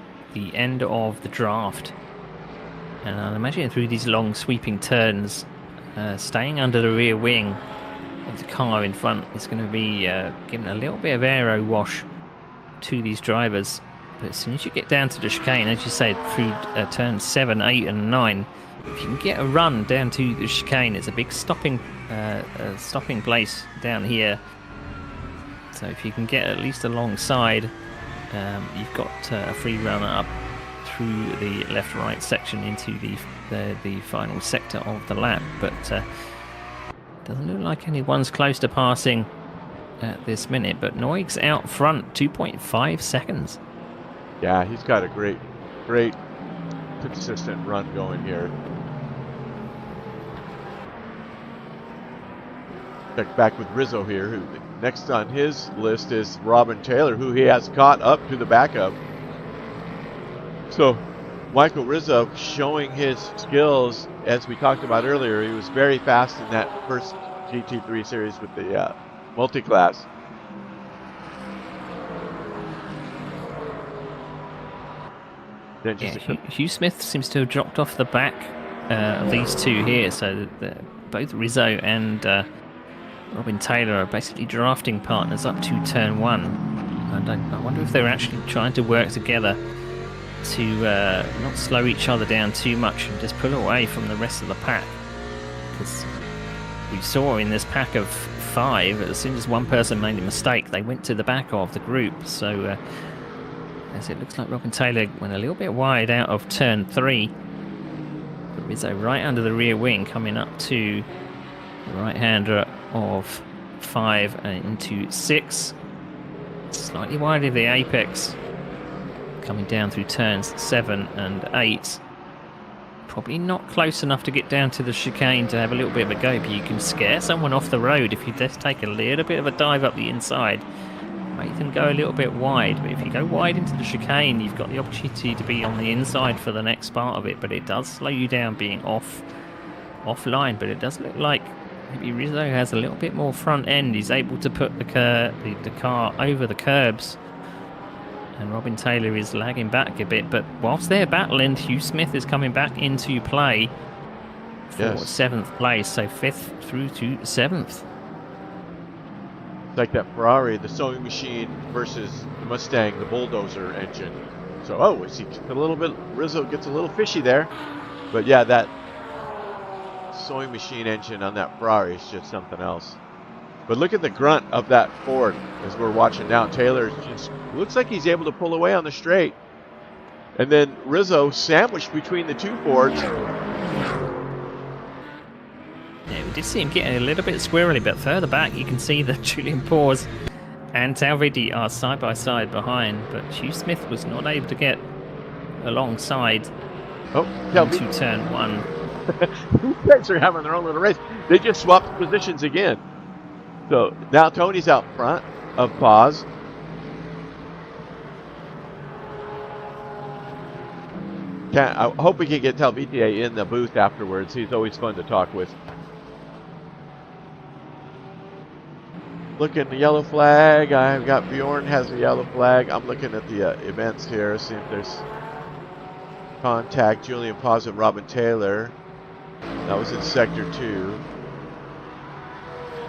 end of the draft. And I imagine through these long sweeping turns, staying under the rear wing of the car in front is going to be giving a little bit of aero wash to these drivers. But as soon as you get down to the chicane, as you said, through turns 7, 8 and 9, if you can get a run down to the chicane, it's a big stopping place down here. So if you can get at least alongside, you've got a free run up through the left-right section into the final sector of the lap. But doesn't look like anyone's close to passing at this minute. But Noig's out front, 2.5 seconds. Yeah, he's got a great consistent run going here. Check back with Rizzo here, who next on his list is Robin Taylor, who he has caught up to the back of. So Michael Rizzo showing his skills, as we talked about earlier. He was very fast in that first GT3 series with the multi-class. Yeah, Hugh Smith seems to have dropped off the back of these two here, so both Rizzo and Robin Taylor are basically drafting partners up to turn 1. And I wonder if they're actually trying to work together to not slow each other down too much and just pull away from the rest of the pack. Because we saw in this pack of 5, as soon as one person made a mistake, they went to the back of the group. So as it looks like Robin Taylor went a little bit wide out of turn 3. But Rizzo right under the rear wing, coming up to the right-hander of 5 and into 6. Slightly wide of the apex, coming down through turns 7 and 8. Probably not close enough to get down to the chicane to have a little bit of a go, but you can scare someone off the road if you just take a little bit of a dive up the inside. Make them go a little bit wide, but if you go wide into the chicane, you've got the opportunity to be on the inside for the next part of it. But it does slow you down being offline. But it does look like maybe Rizzo has a little bit more front end. He's able to put the car over the curbs, and Robin Taylor is lagging back a bit. But whilst they're battling, Hugh Smith is coming back into play for 7th place, so 5th through to 7th. Like that Ferrari, the sewing machine versus the Mustang, the bulldozer engine. So, Rizzo gets a little fishy there. But yeah, that sewing machine engine on that Ferrari is just something else. But look at the grunt of that Ford as we're watching now. Taylor just looks like he's able to pull away on the straight. And then Rizzo sandwiched between the two Fords. Yeah, we did see him getting a little bit squirrely, but further back you can see that Julian Paws and Tauviti are side by side behind, but Hugh Smith was not able to get alongside into turn 1. These guys are having their own little race. They just swapped positions again. So now Tony's out front of Paws. I hope we can get Telvitier in the booth afterwards. He's always fun to talk with. Looking at the yellow flag. I've got Bjorn has a yellow flag. I'm looking at the events here, see if there's contact. Julian Paz and Robin Taylor. That was in Sector 2.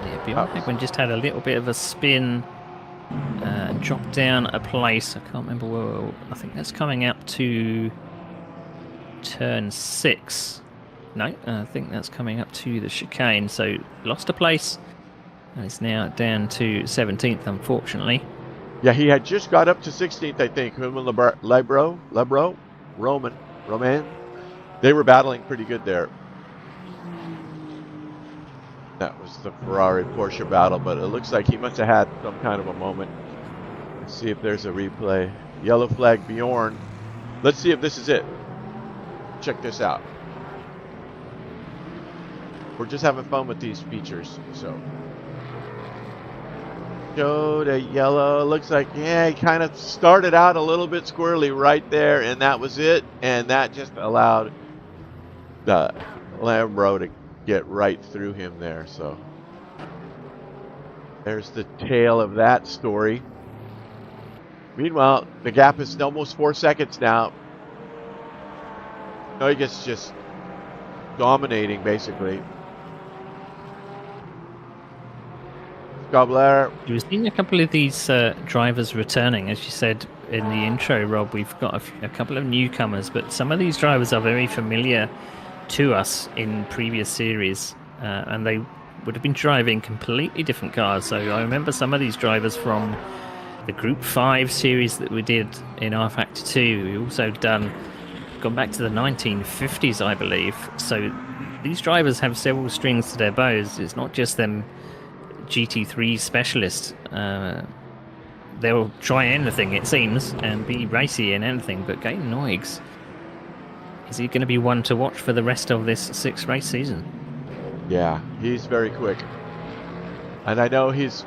Yeah, Bjorn Hagman just had a little bit of a spin and dropped down a place. I can't remember where. I think that's coming up to turn 6. No, I think that's coming up to the chicane. So lost a place. And it's now down to 17th, unfortunately. Yeah, he had just got up to 16th, I think. Him and Roman. They were battling pretty good there. That was the Ferrari-Porsche battle, but it looks like he must have had some kind of a moment. Let's see if there's a replay. Yellow flag Bjorn. Let's see if this is it. Check this out. We're just having fun with these features, so. Show the yellow. Looks like, yeah, he kind of started out a little bit squirrely right there, and that was it. And that just allowed the Lambro to get right through him there. So there's the tail of that story. Meanwhile, the gap is almost 4 seconds now. Neuge's just dominating, basically. Gobler. We've seen a couple of these drivers returning, as you said in the intro, Rob. We've got a couple of newcomers, but some of these drivers are very familiar to us in previous series, and they would have been driving completely different cars. So I remember some of these drivers from the Group 5 series that we did in R Factor 2. We also gone back to the 1950s, I believe. So these drivers have several strings to their bows. It's not just them GT3 specialists. They'll try anything, it seems, and be racy in anything, but Gaten Neugs, is he going to be one to watch for the rest of this 6-race season? Yeah, he's very quick. And I know he's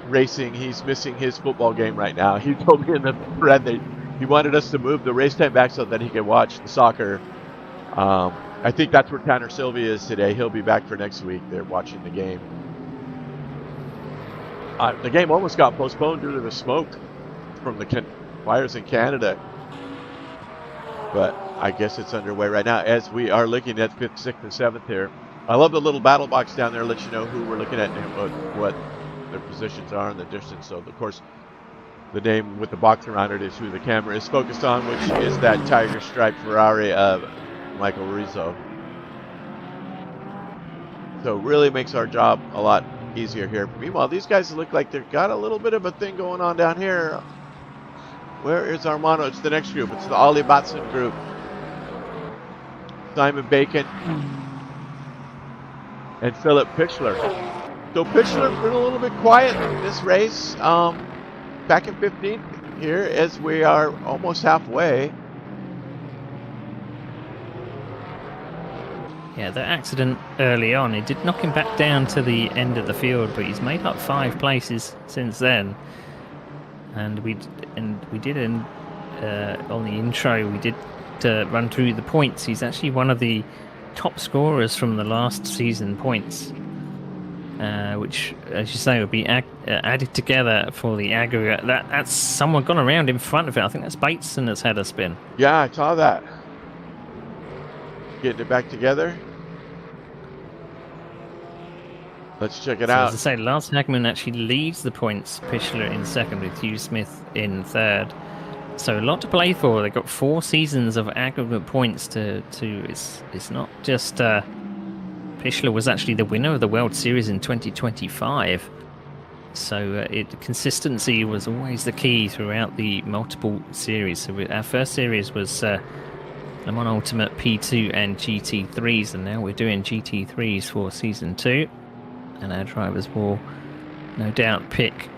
racing, he's missing his football game right now. He told me in the thread that he wanted us to move the race time back so that he could watch the soccer. I think that's where Tanner Sylvia is today. He'll be back for next week. They're watching the game. The game almost got postponed due to the smoke from the fires in Canada. But I guess it's underway right now as we are looking at 5th, 6th, and 7th here. I love the little battle box down there. Let you know who we're looking at and what their positions are in the distance. So, of course, the name with the box around it is who the camera is focused on, which is that Tiger Stripe Ferrari of Michael Rizzo. So really makes our job a lot easier here. Meanwhile, these guys look like they've got a little bit of a thing going on down here. Where is Armando? It's the next group. It's the Ollie Batson group. Simon Bacon and Philip Pichler. So Pichler's been a little bit quiet in this race. Back in 15th here as we are almost halfway. Yeah, the accident early on, it did knock him back down to the end of the field, but he's made up 5 places since then. And we did on the intro, we did run through the points. He's actually one of the top scorers from the last season points, which, as you say, will be added together for the aggregate. That's someone gone around in front of it. I think that's Bateson that's had a spin. Yeah, I saw that. Getting it back together. Let's check it out. As I say, Lance Hagman actually leads the points. Pichler in second with Hugh Smith in third. So a lot to play for. They've got 4 seasons of aggregate points to it's not just Pichler was actually the winner of the World Series in 2025. So consistency was always the key throughout the multiple series. So our first series was Le Mans Ultimate P2 and GT3s, and now we're doing GT3s for season 2. And our drivers will no doubt pick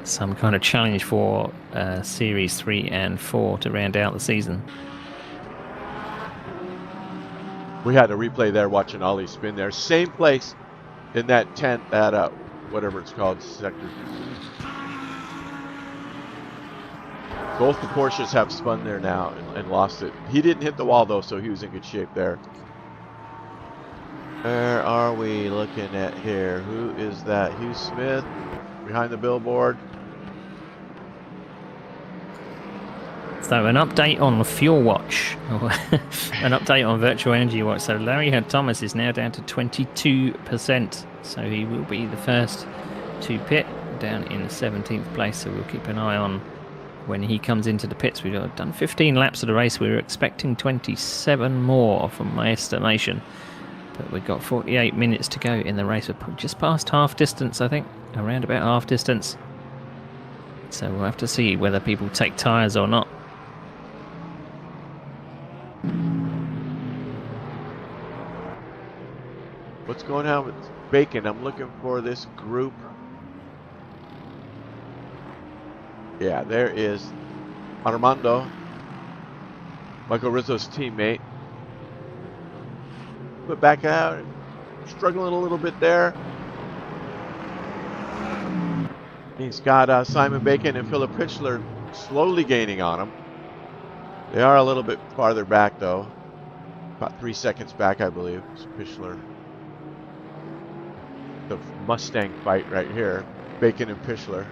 some kind of challenge for series 3 and 4 to round out the season. We had a replay there watching Ollie spin there. Same place in that tent, that whatever it's called, sector. Both the Porsches have spun there now and lost it. He didn't hit the wall though, so he was in good shape there. Where are we looking at here? Who is that? Hugh Smith behind the billboard. So an update on the Fuel Watch, an update on Virtual Energy Watch. So Larry Thomas is now down to 22%. So he will be the first to pit down in the 17th place. So we'll keep an eye on when he comes into the pits. We've done 15 laps of the race. We were expecting 27 more from my estimation. But we've got 48 minutes to go in the race. We're just past half distance, I think. Around about half distance. So we'll have to see whether people take tyres or not. What's going on with Bacon? I'm looking for this group. Yeah, there is Armando, Michael Rizzo's teammate. Put back out, struggling a little bit there. He's got Simon Bacon and Philip Pitchler slowly gaining on him. They are a little bit farther back though. About 3 seconds back, I believe. Pitchler. The Mustang fight right here. Bacon and Pitchler.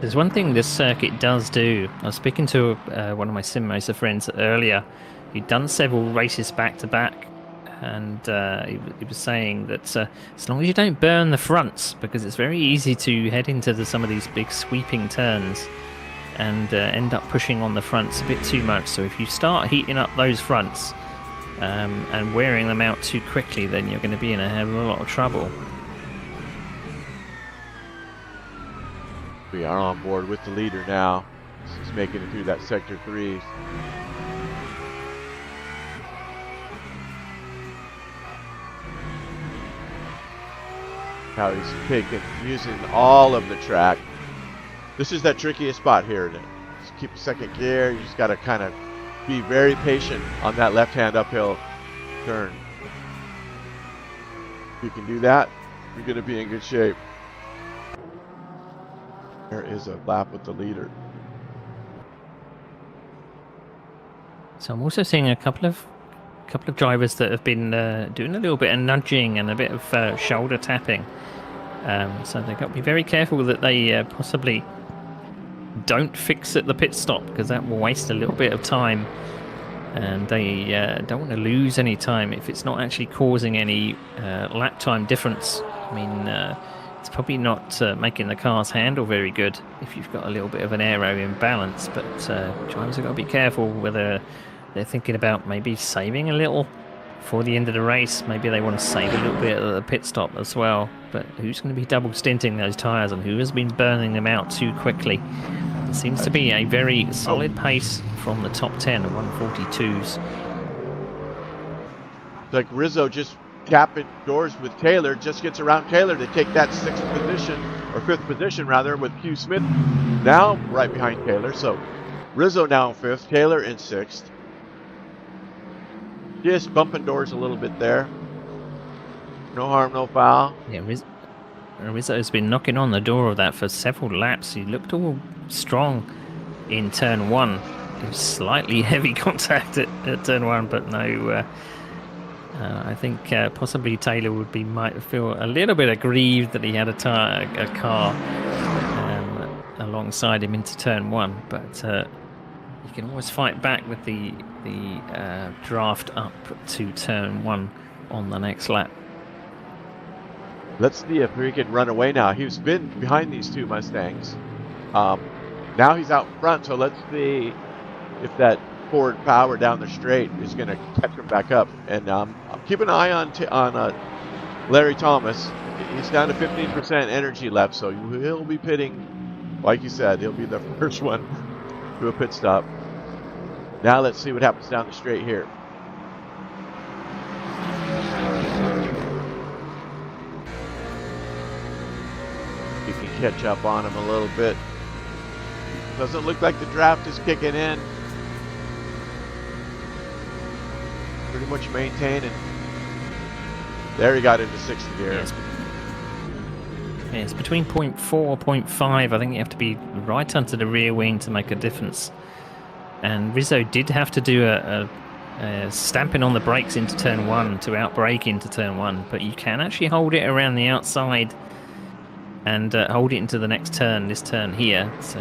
There's one thing this circuit does do. I was speaking to one of my sim racer friends earlier. He'd done several races back to back, and he was saying that as long as you don't burn the fronts, because it's very easy to head into some of these big sweeping turns and end up pushing on the fronts a bit too much. So if you start heating up those fronts and wearing them out too quickly, then you're going to be in a hell of a lot of trouble. We are on board with the leader now. He's making it through that sector 3. How he's using all of the track. This is that trickiest spot here. Just keep second gear. You just got to kind of be very patient on that left-hand uphill turn. If you can do that, you're going to be in good shape. There is a lap with the leader. So I'm also seeing a couple of drivers that have been doing a little bit of nudging and a bit of shoulder tapping. So they've got to be very careful that they possibly don't fix at the pit stop, because that will waste a little bit of time, and they don't want to lose any time if it's not actually causing any lap time difference. I mean, it's probably not making the cars handle very good if you've got a little bit of an aero imbalance, but drivers have got to be careful whether they're thinking about maybe saving a little for the end of the race. Maybe they want to save a little bit at the pit stop as well, but who's going to be double stinting those tyres and who has been burning them out too quickly? There seems to be a very solid pace from the top 10 of 142s. Like Rizzo just capping doors with Taylor, just gets around Taylor to take that 6th position, or 5th position rather, with Hugh Smith now right behind Taylor. So Rizzo now in 5th, Taylor in 6th. Just bumping doors a little bit there. No harm, no foul. Yeah, Rizzo's been knocking on the door of that for several laps. He looked all strong in turn 1. It was slightly heavy contact at turn 1, but no. I think possibly Taylor might feel a little bit aggrieved that he had a car alongside him into turn 1, but you can always fight back with the draft up to turn 1 on the next lap. Let's see if he can run away now. He's been behind these two Mustangs. Now he's out front, so let's see if that forward power down the straight is going to catch him back up. And keep an eye on Larry Thomas. He's down to 15% energy left, so he'll be pitting, like you said, he'll be the first one to a pit stop. Now let's see what happens down the straight here. You can catch up on him a little bit. Doesn't look like the draft is kicking in. Pretty much maintaining. There he got into 6th gear. Yes. Yeah, it's between 0.4 0.5. I think you have to be right under the rear wing to make a difference. And Rizzo did have to do a stamping on the brakes into turn 1 to outbrake into turn 1, but you can actually hold it around the outside and hold it into the next turn, this turn here. So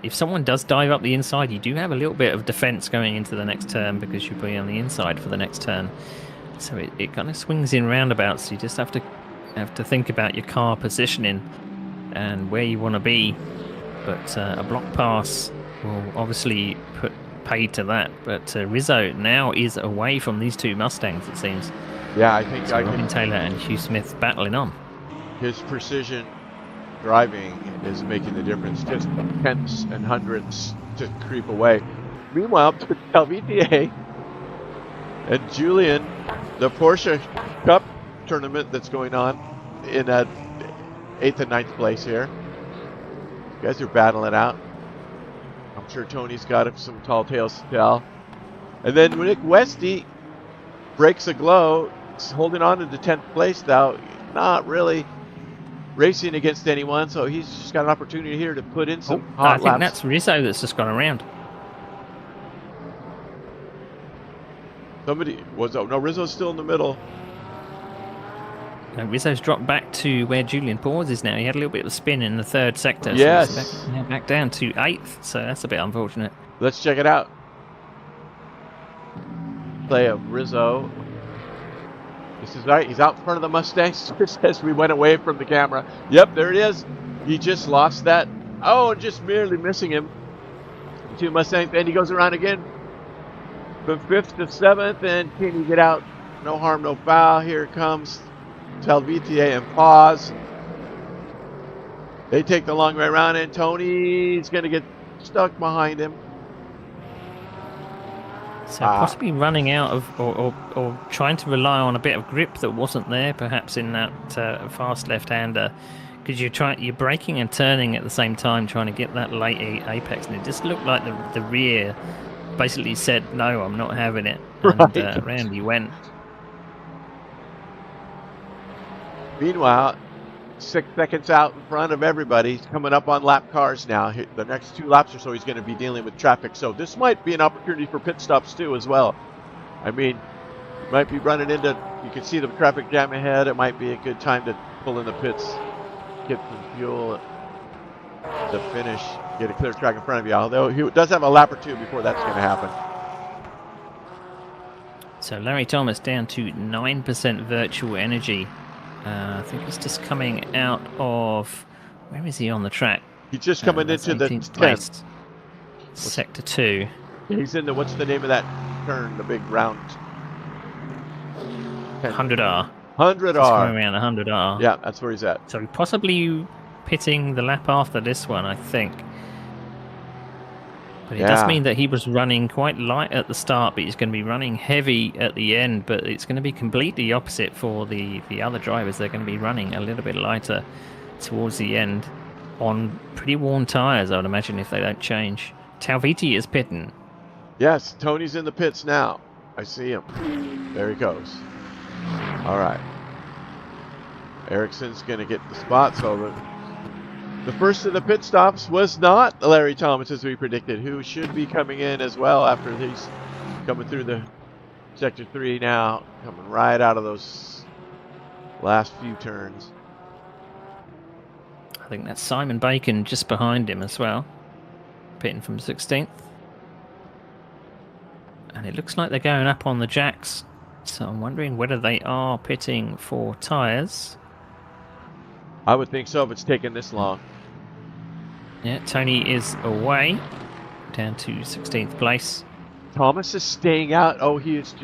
if someone does dive up the inside, you do have a little bit of defense going into the next turn because you'll be on the inside for the next turn. So it kind of swings in roundabouts. You just have to think about your car positioning and where you want to be. But a block pass will obviously put paid to that. But Rizzo now is away from these two Mustangs, it seems. Yeah, I think so Robin Taylor and Hugh Smith battling on. His precision driving is making the difference. Just tenths and hundredths to creep away. Meanwhile, Calvitier and Julian, the Porsche Cup tournament that's going on in 8th and 9th place here. You guys are battling out. I'm sure Tony's got some tall tales to tell. And then Nick Westy breaks a glow. He's holding on to the 10th place now. Not really racing against anyone, so he's just got an opportunity here to put in some hot laps. I think that's Rizzo that's just gone around. Somebody was no, Rizzo's still in the middle. No, Rizzo's dropped back to where Julian Paws is now. He had a little bit of a spin in the 3rd sector. Yes. So now back down to 8th, so that's a bit unfortunate. Let's check it out. Play of Rizzo. This is right. He's out in front of the Mustangs just as we went away from the camera. Yep, there it is. He just lost that. Oh, just merely missing him. The two Mustangs, and he goes around again from 5th to 7th, and can he get out? No harm, no foul. Here comes Calvitier and Paz. They take the long way around, and Tony's going to get stuck behind him. So possibly running out of, or trying to rely on a bit of grip that wasn't there, perhaps in that fast left-hander, because you're braking and turning at the same time, trying to get that late apex, and it just looked like the rear basically said, "No, I'm not having it," and right. Round he went. Meanwhile, 6 seconds out in front of everybody. He's coming up on lap cars now. The next 2 laps or so, he's going to be dealing with traffic. So this might be an opportunity for pit stops too as well. I mean, you might be running into, you can see the traffic jam ahead. It might be a good time to pull in the pits, get some fuel to finish, get a clear track in front of you. Although he does have a lap or 2 before that's going to happen. So Larry Thomas down to 9% virtual energy. I think he's just coming out of, where is he on the track? He's just coming into the 10th. Sector 2. He's in the, what's the name of that turn, the big round? 100R. 100R. Coming around 100R. Yeah, that's where he's at. So possibly pitting the lap after this one, I think. But it does mean that he was running quite light at the start, but he's going to be running heavy at the end. But it's going to be completely opposite for the other drivers. They're going to be running a little bit lighter towards the end on pretty worn tyres, I would imagine, if they don't change. Talviti is pitting. Yes, Tony's in the pits now. I see him. There he goes. All right. Ericsson's going to get the spots over. The first of the pit stops was not Larry Thomas, as we predicted, who should be coming in as well after he's coming through the Sector 3 now, coming right out of those last few turns. I think that's Simon Bacon just behind him as well, pitting from 16th. And it looks like they're going up on the jacks, so I'm wondering whether they are pitting for tyres. I would think so if it's taken this long. Yeah, Tony is away, down to 16th place. Thomas is staying out. Oh, he's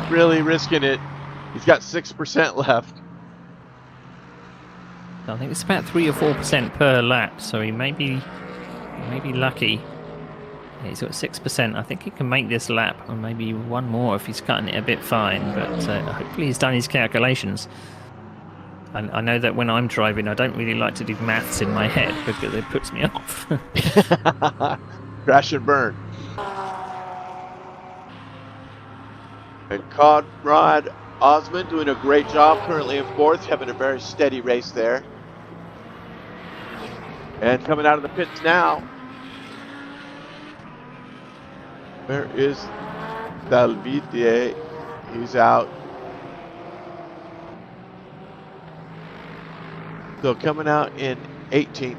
really risking it. He's got 6% left. I think it's about 3 or 4% per lap, so he may be lucky. Yeah, he's got 6%. I think he can make this lap, or maybe one more if he's cutting it a bit fine. But hopefully he's done his calculations. I know that when I'm driving, I don't really like to do maths in my head because it puts me off. Crash and burn. And Conrad Osmond doing a great job, currently in 4th, having a very steady race there. And coming out of the pits now, where is Salvitier? He's out. So coming out in 18th.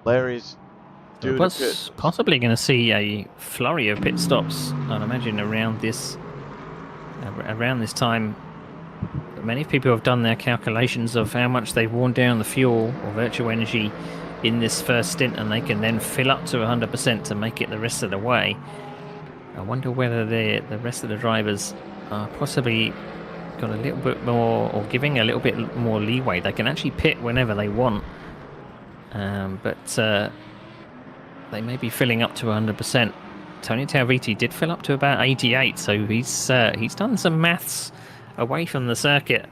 Larry's doing a pit. Possibly going to see a flurry of pit stops, I'd imagine, around this time. Many people have done their calculations of how much they've worn down the fuel or virtual energy in this first stint, and they can then fill up to 100% to make it the rest of the way. I wonder whether the rest of the drivers are possibly got a little bit more, or giving a little bit more leeway. They can actually pit whenever they want, but they may be filling up to 100%. Tony Talviti did fill up to about 88, so he's done some maths away from the circuit,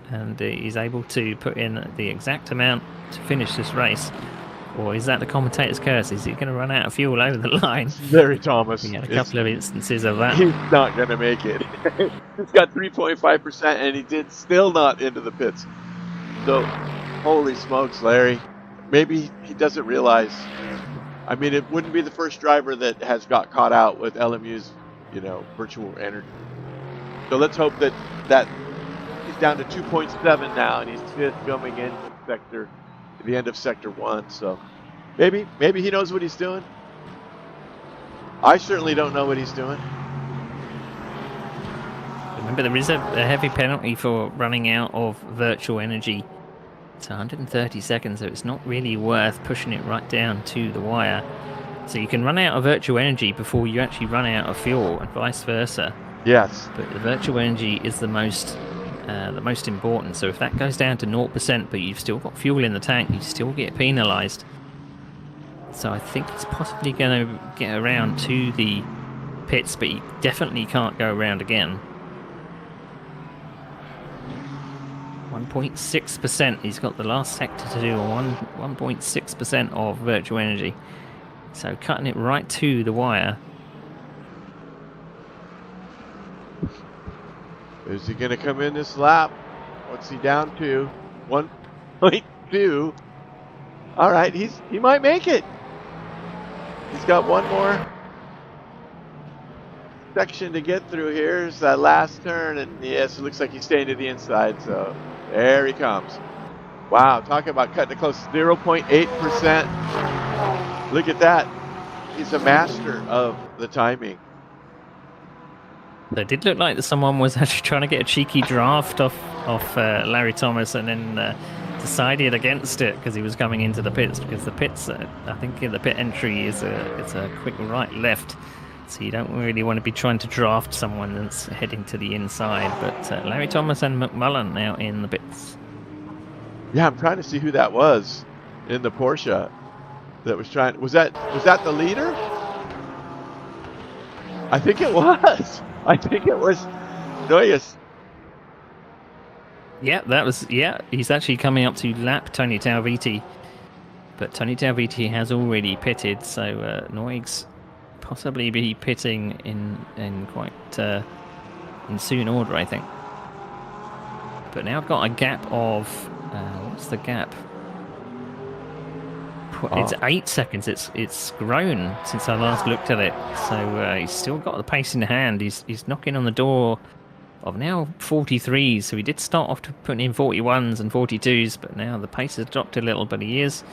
and he's able to put in the exact amount to finish this race. Or is that the commentator's curse? Is he going to run out of fuel over the line? Larry Thomas. We had a couple of instances of that. He's not going to make it. He's got 3.5%, and he did still not into the pits. So, holy smokes, Larry. Maybe he doesn't realize. I mean, it wouldn't be the first driver that has got caught out with LMU's, virtual energy. So let's hope that he's down to 2.7 now, and he's fifth going in the end of sector 1. So maybe he knows what he's doing. I certainly don't know what he's doing. Remember, there is a heavy penalty for running out of virtual energy. It's 130 seconds, so it's not really worth pushing it right down to the wire. So you can run out of virtual energy before you actually run out of fuel, and vice versa. Yes. But the virtual energy is the most important. So if that goes down to 0%, but you've still got fuel in the tank, you still get penalised. So I think it's possibly going to get around to the pits, but you definitely can't go around again. 1.6%. He's got the last sector to do on 1.6% of virtual energy. So cutting it right to the wire. Is he going to come in this lap? What's he down to? 1.2. All right, he might make it. He's got one more section to get through here. Here's that last turn, and yes, it looks like he's staying to the inside, so there he comes. Wow, talking about cutting it close, 0.8%. Look at that. He's a master of the timing. It did look like that someone was actually trying to get a cheeky draft off Larry Thomas, and then decided against it because he was coming into the pits. Because the pits, I think the pit entry is a quick right-left, so you don't really want to be trying to draft someone that's heading to the inside. But Larry Thomas and McMullen now in the pits. Yeah, I'm trying to see who that was in the Porsche that was trying. Was that the leader? I think it was. I think it was Noyes. Yeah, he's actually coming up to lap Tony Talviti. But Tony Talviti has already pitted, so Noyes possibly be pitting in quite in soon order, I think. But now I've got a gap of what's the gap? It's 8 seconds. It's grown since I last looked at it. So he's still got the pace in hand. He's knocking on the door of now 43s. So he did start off to putting in 41s and 42s, but now the pace has dropped a little. But he is.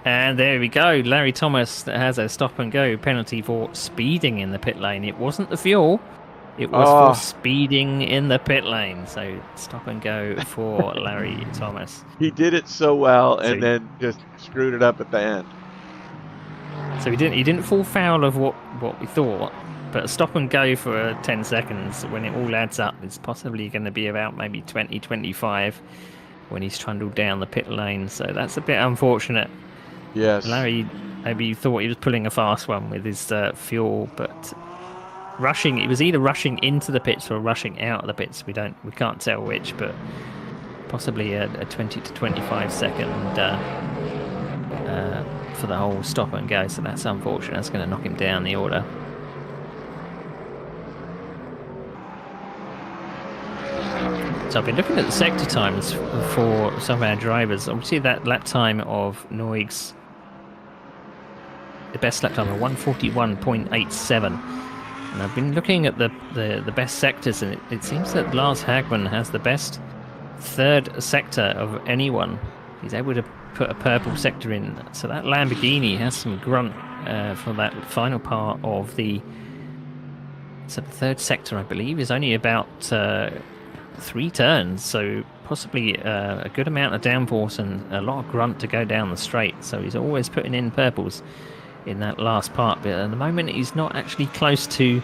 And there we go. Larry Thomas has a stop and go penalty for speeding in the pit lane. It wasn't the fuel. It was for speeding in the pit lane. So stop and go for Larry Thomas. He did it so well, and then just screwed it up at the end. So he didn't fall foul of what we thought, but stop and go for 10 seconds when it all adds up, it's possibly going to be about maybe 20, 25 when he's trundled down the pit lane. So that's a bit unfortunate. Yes. Larry maybe thought he was pulling a fast one with his fuel, but it was either rushing into the pits or rushing out of the pits. We can't tell which, but possibly a 20 to 25 second for the whole stop and go. So that's unfortunate. That's going to knock him down the order. So I've been looking at the sector times for some of our drivers. Obviously, that lap time of Noig's, the best lap time of 1:41.87. And I've been looking at the best sectors, and it seems that Lars Hagman has the best third sector of anyone. He's able to put a purple sector in. So that Lamborghini has some grunt for that final part of the... So the third sector, I believe, is only about 3 turns. So possibly a good amount of downforce and a lot of grunt to go down the straight. So he's always putting in purples in that last part. But at the moment, he's not actually close to...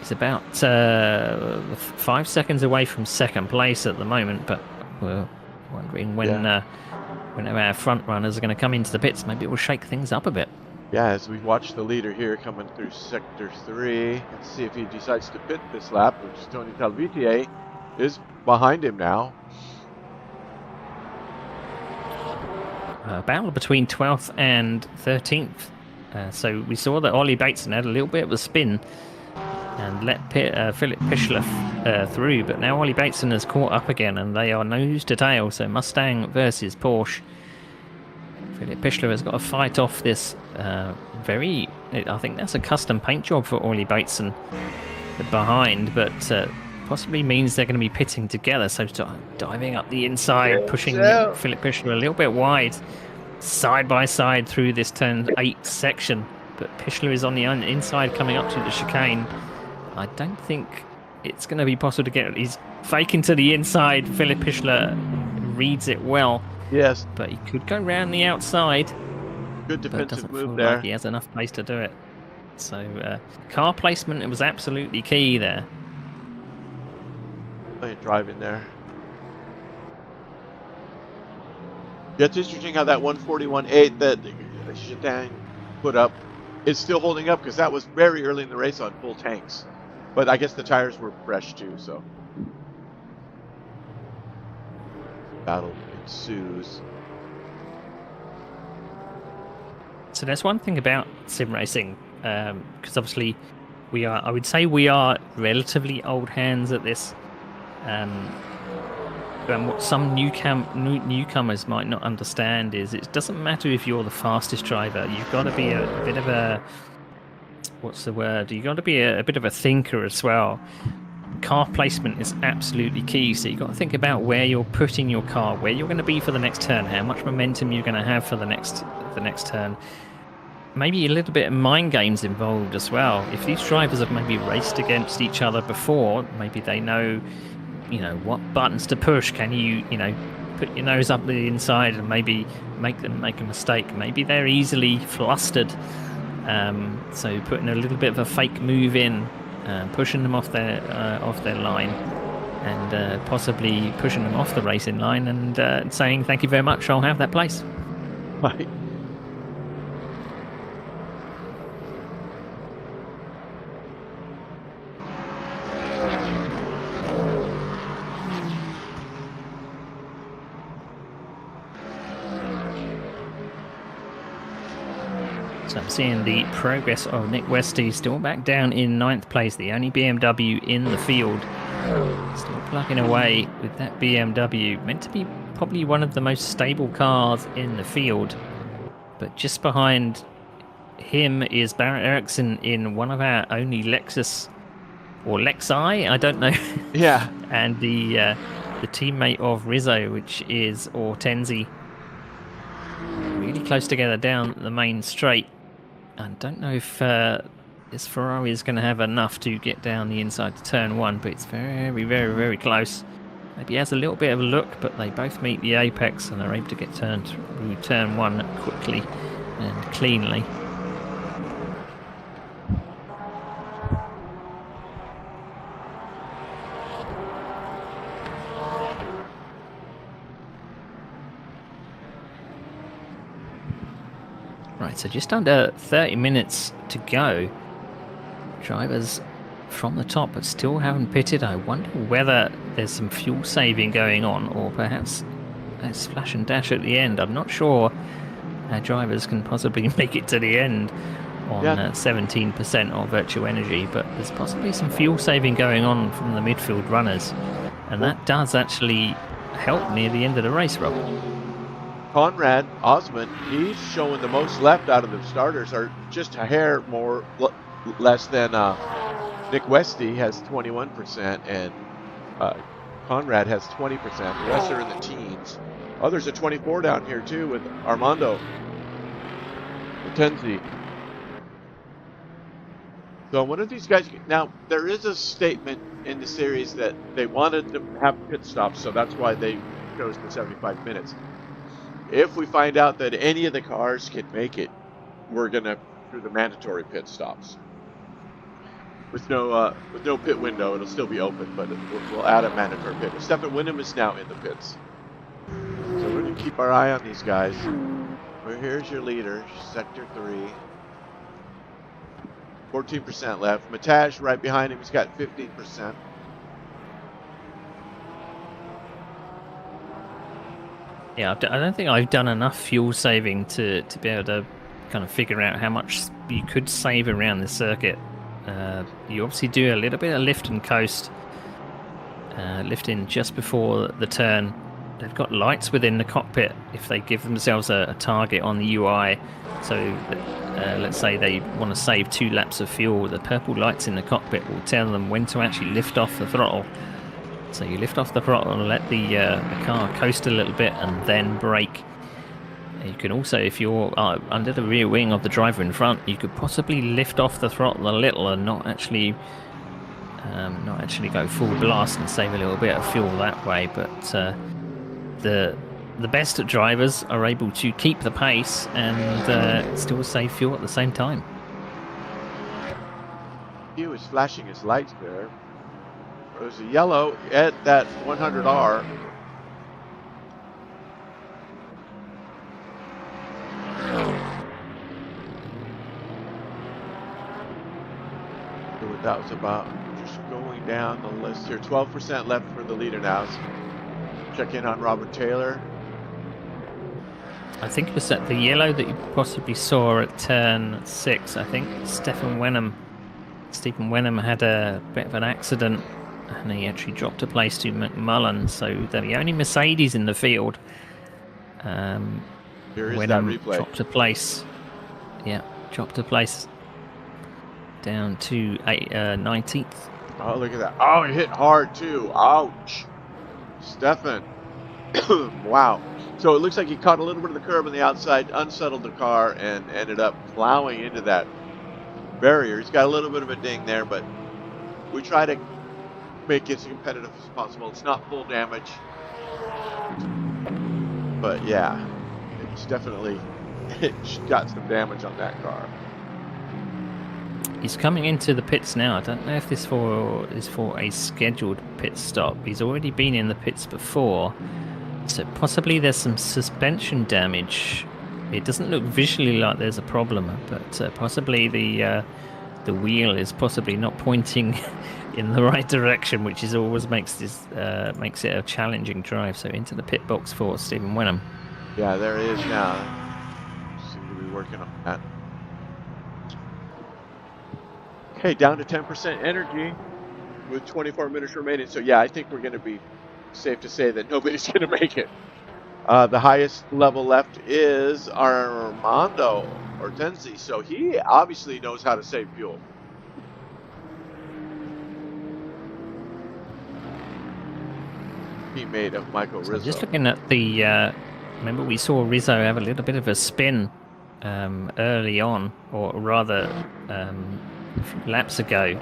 He's about 5 seconds away from second place at the moment. But we're wondering when our front runners are going to come into the pits. Maybe it will shake things up a bit. Yeah, as we watch the leader here coming through Sector 3, let's see if he decides to pit this lap, which is Tony Talvitier is behind him now. Battle between 12th and 13th. So we saw that Ollie Bateson had a little bit of a spin and let Philip Pichler through, but now Ollie Bateson has caught up again and they are nose to tail, so Mustang versus Porsche. Philip Pichler has got to fight off this I think that's a custom paint job for Ollie Bateson behind, but possibly means they're going to be pitting together, so diving up the inside, pushing Philip Pichler a little bit wide, side by side through this turn 8 section, but Pichler is on the inside coming up to the chicane. I don't think it's going to be possible to get... He's faking to the inside. Philip Pichler reads it well. Yes. But he could go round the outside. Good defensive move there. there. Like he has enough place to do it. So car placement, it was absolutely key there. Driving there. Yeah, it's interesting how that 141.8 that Chadin put up is still holding up, because that was very early in the race on full tanks. But I guess the tires were fresh too, so. Battle ensues. So there's one thing about sim racing, because obviously I would say we are relatively old hands at this. And what some newcomers might not understand is it doesn't matter if you're the fastest driver. You've got to be a bit of a... What's the word? You've got to be a bit of a thinker as well. Car placement is absolutely key. So you've got to think about where you're putting your car, where you're going to be for the next turn, how much momentum you're going to have for the next turn. Maybe a little bit of mind games involved as well. If these drivers have maybe raced against each other before, maybe they know, what buttons to push. Can you, put your nose up the inside and maybe make them make a mistake. Maybe they're easily flustered. So putting a little bit of a fake move in, pushing them off their line, and possibly pushing them off the racing line and saying, thank you very much, I'll have that place. Right. So I'm seeing the progress of Nick Westy, still back down in 9th place, the only BMW in the field. Still plugging away with that BMW, meant to be probably one of the most stable cars in the field. But just behind him is Barrett Ericsson in one of our only Lexus, or Lexi, I don't know. Yeah. And the teammate of Rizzo, which is Ortenzi. Really close together down the main straight. I don't know if this Ferrari is going to have enough to get down the inside to turn 1, but it's very, very, very close. Maybe he has a little bit of a look, but they both meet the apex and they're able to get turned through turn 1 quickly and cleanly. Right, so just under 30 minutes to go. Drivers from the top but still haven't pitted. I wonder whether there's some fuel saving going on, or perhaps a splash and dash at the end. I'm not sure our drivers can possibly make it to the end on 17% of virtual energy, but there's possibly some fuel saving going on from the midfield runners. And that does actually help near the end of the race, Rob. Conrad Osman, he's showing the most left out of the starters, are just a hair less than Nick Westy has 21%, and Conrad has 20%. The rest are in the teens. Others are 24 down here too, with Armando Tenzi. So one of these guys, now there is a statement in the series that they wanted to have pit stops, so that's why they chose the 75 minutes. If we find out that any of the cars can make it, we're gonna do the mandatory pit stops. With no pit window, it'll still be open, but we'll add a mandatory pit. Stefan Wyndham is now in the pits, so we're gonna keep our eye on these guys. Well, here's your leader, Sector 3. 14% left. Mataj right behind him, he's got 15%. Yeah, I don't think I've done enough fuel saving to be able to kind of figure out how much you could save around the circuit. You obviously do a little bit of lift and coast, lifting just before the turn. They've got lights within the cockpit if they give themselves a target on the UI. So let's say they want to save 2 laps of fuel, the purple lights in the cockpit will tell them when to actually lift off the throttle. So you lift off the throttle and let the car coast a little bit and then brake. You can also, if you're under the rear wing of the driver in front, you could possibly lift off the throttle a little and not actually go full blast and save a little bit of fuel that way. But the best drivers are able to keep the pace and still save fuel at the same time. He was flashing his lights there. There's a yellow at that 100R. So what that was about. Just going down the list here. 12% left for the leader now. So check in on Robert Taylor. I think it was at the yellow that you possibly saw at turn 6. I think Stephen Wenham had a bit of an accident and he actually dropped a place to McMullen, so they're the only Mercedes in the field. Here is Wenham that replay. dropped a place. Yeah, dropped a place down to 19th. Oh, look at that. Oh, he hit hard too. Ouch. Stefan. Wow. So it looks like he caught a little bit of the curb on the outside, unsettled the car, and ended up plowing into that barrier. He's got a little bit of a ding there, but we try to make it as competitive as possible. It's not full damage. But yeah, it's definitely got some damage on that car. He's coming into the pits now. I don't know if this is for a scheduled pit stop. He's already been in the pits before, so possibly there's some suspension damage. It doesn't look visually like there's a problem, but possibly the wheel is possibly not pointing in the right direction, which is always makes it a challenging drive. So into the pit box for Stephen Wenham. Yeah, there he is now. Seem to be working on that. Okay, down to 10% energy with 24 minutes remaining. So yeah, I think we're going to be safe to say that nobody's going to make it. The highest level left is Armando Ortenzi, so he obviously knows how to save fuel. Teammate of Michael Rizzo. So just looking at the, remember we saw Rizzo have a little bit of a spin early on, or rather a few laps ago,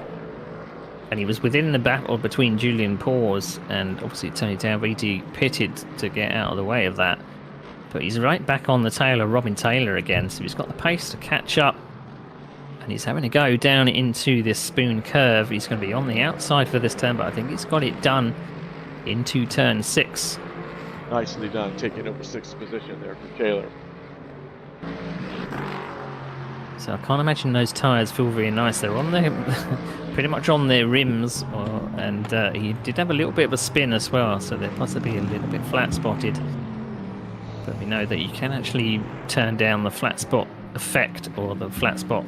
and he was within the battle between Julian Paws and obviously Tony Talviti pitted to get out of the way of that. But he's right back on the tail of Robin Taylor again, so he's got the pace to catch up, and he's having to go down into this spoon curve. He's going to be on the outside for this turn, but I think he's got it done into turn 6. Nicely done, taking over 6th position there for Taylor. So I can't imagine those tyres feel very nice. They're on their pretty much on their rims, and he did have a little bit of a spin as well, so they're possibly a little bit flat spotted. But we know that you can actually turn down the flat spot effect or the flat spot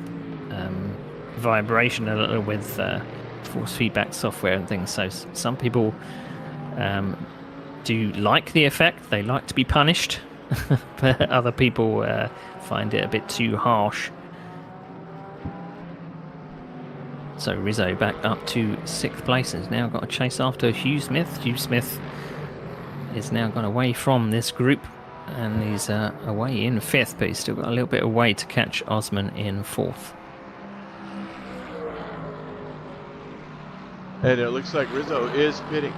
vibration a little with force feedback software and things. So some people do like the effect. They like to be punished, but other people find it a bit too harsh. So Rizzo back up to 6th place and has now got a chase after Hugh Smith. Hugh Smith is now gone away from this group and he's away in 5th, but he's still got a little bit of way to catch Osman in 4th. And it looks like Rizzo is pitting.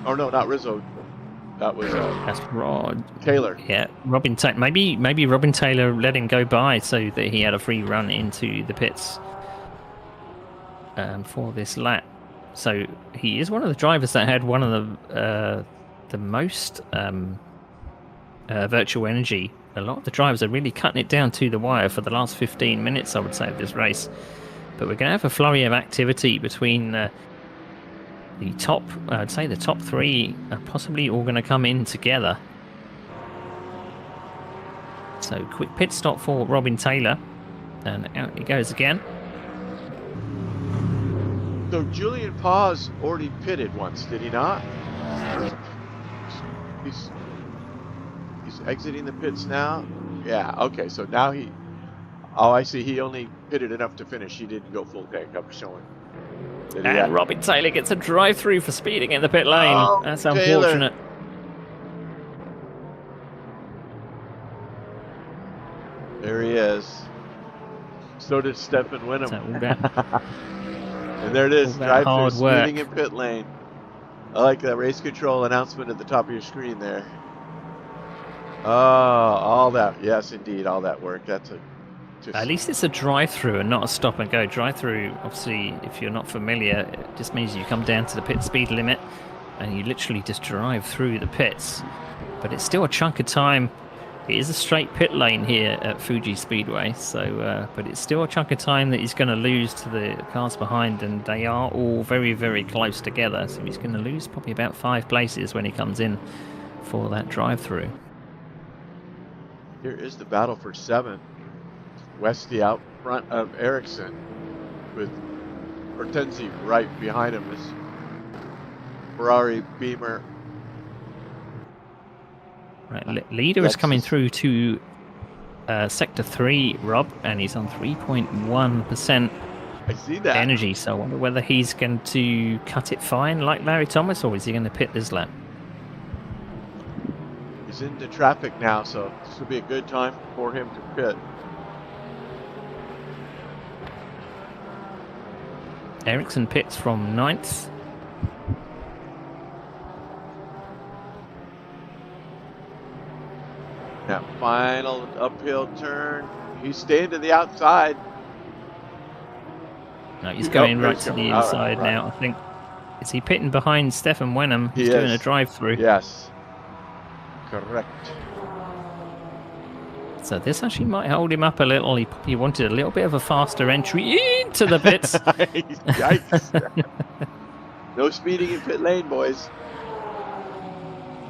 Oh no, not Rizzo. That was That's Rod Taylor. Yeah, Robin Taylor. Maybe Robin Taylor let him go by so that he had a free run into the pits for this lap. So he is one of the drivers that had one of the most virtual energy. A lot of the drivers are really cutting it down to the wire for the last 15 minutes, I would say, of this race. But we're going to have a flurry of activity between the top, I'd say the top 3 are possibly all going to come in together. So quick pit stop for Robin Taylor, and out he goes again. So Julian Paz already pitted once, did he not? He's exiting the pits now. Yeah. Okay. So now he. Oh, I see. He only pitted enough to finish. He didn't go full tank. I'm showing. And Robin Taylor gets a drive-through for speeding in the pit lane. Oh, that's Taylor. unfortunate. There he is. So did Stefan Winham. And there it is. Drive-through speeding in pit lane. I like that race control announcement at the top of your screen there. Oh, all that. Yes, indeed. All that work. That's a. At least it's a drive-through and not a stop-and-go. Drive-through, obviously, if you're not familiar, it just means you come down to the pit speed limit and you literally just drive through the pits. But it's still a chunk of time. It is a straight pit lane here at Fuji Speedway, so but it's still a chunk of time that he's going to lose to the cars behind, and they are all very, very close together. So he's going to lose probably about 5 places when he comes in for that drive-through. Here is the battle for 7. Westy out front of Ericsson with Hortensi right behind him. This Ferrari Beamer. Right, leader is coming through to sector 3, Rob, and he's on 3.1%. I see that energy. So I wonder whether he's going to cut it fine like Larry Thomas, or is he going to pit this lap? He's into traffic now, so this will be a good time for him to pit. Ericsson pits from 9th. That final uphill turn. He's staying to the outside. No, he's going right to the inside now, I think. Is he pitting behind Stefan Wenham? He's doing a drive-through. Yes. Correct. So this actually might hold him up a little. He probably wanted a little bit of a faster entry into the pits. Yikes. No speeding in pit lane, boys.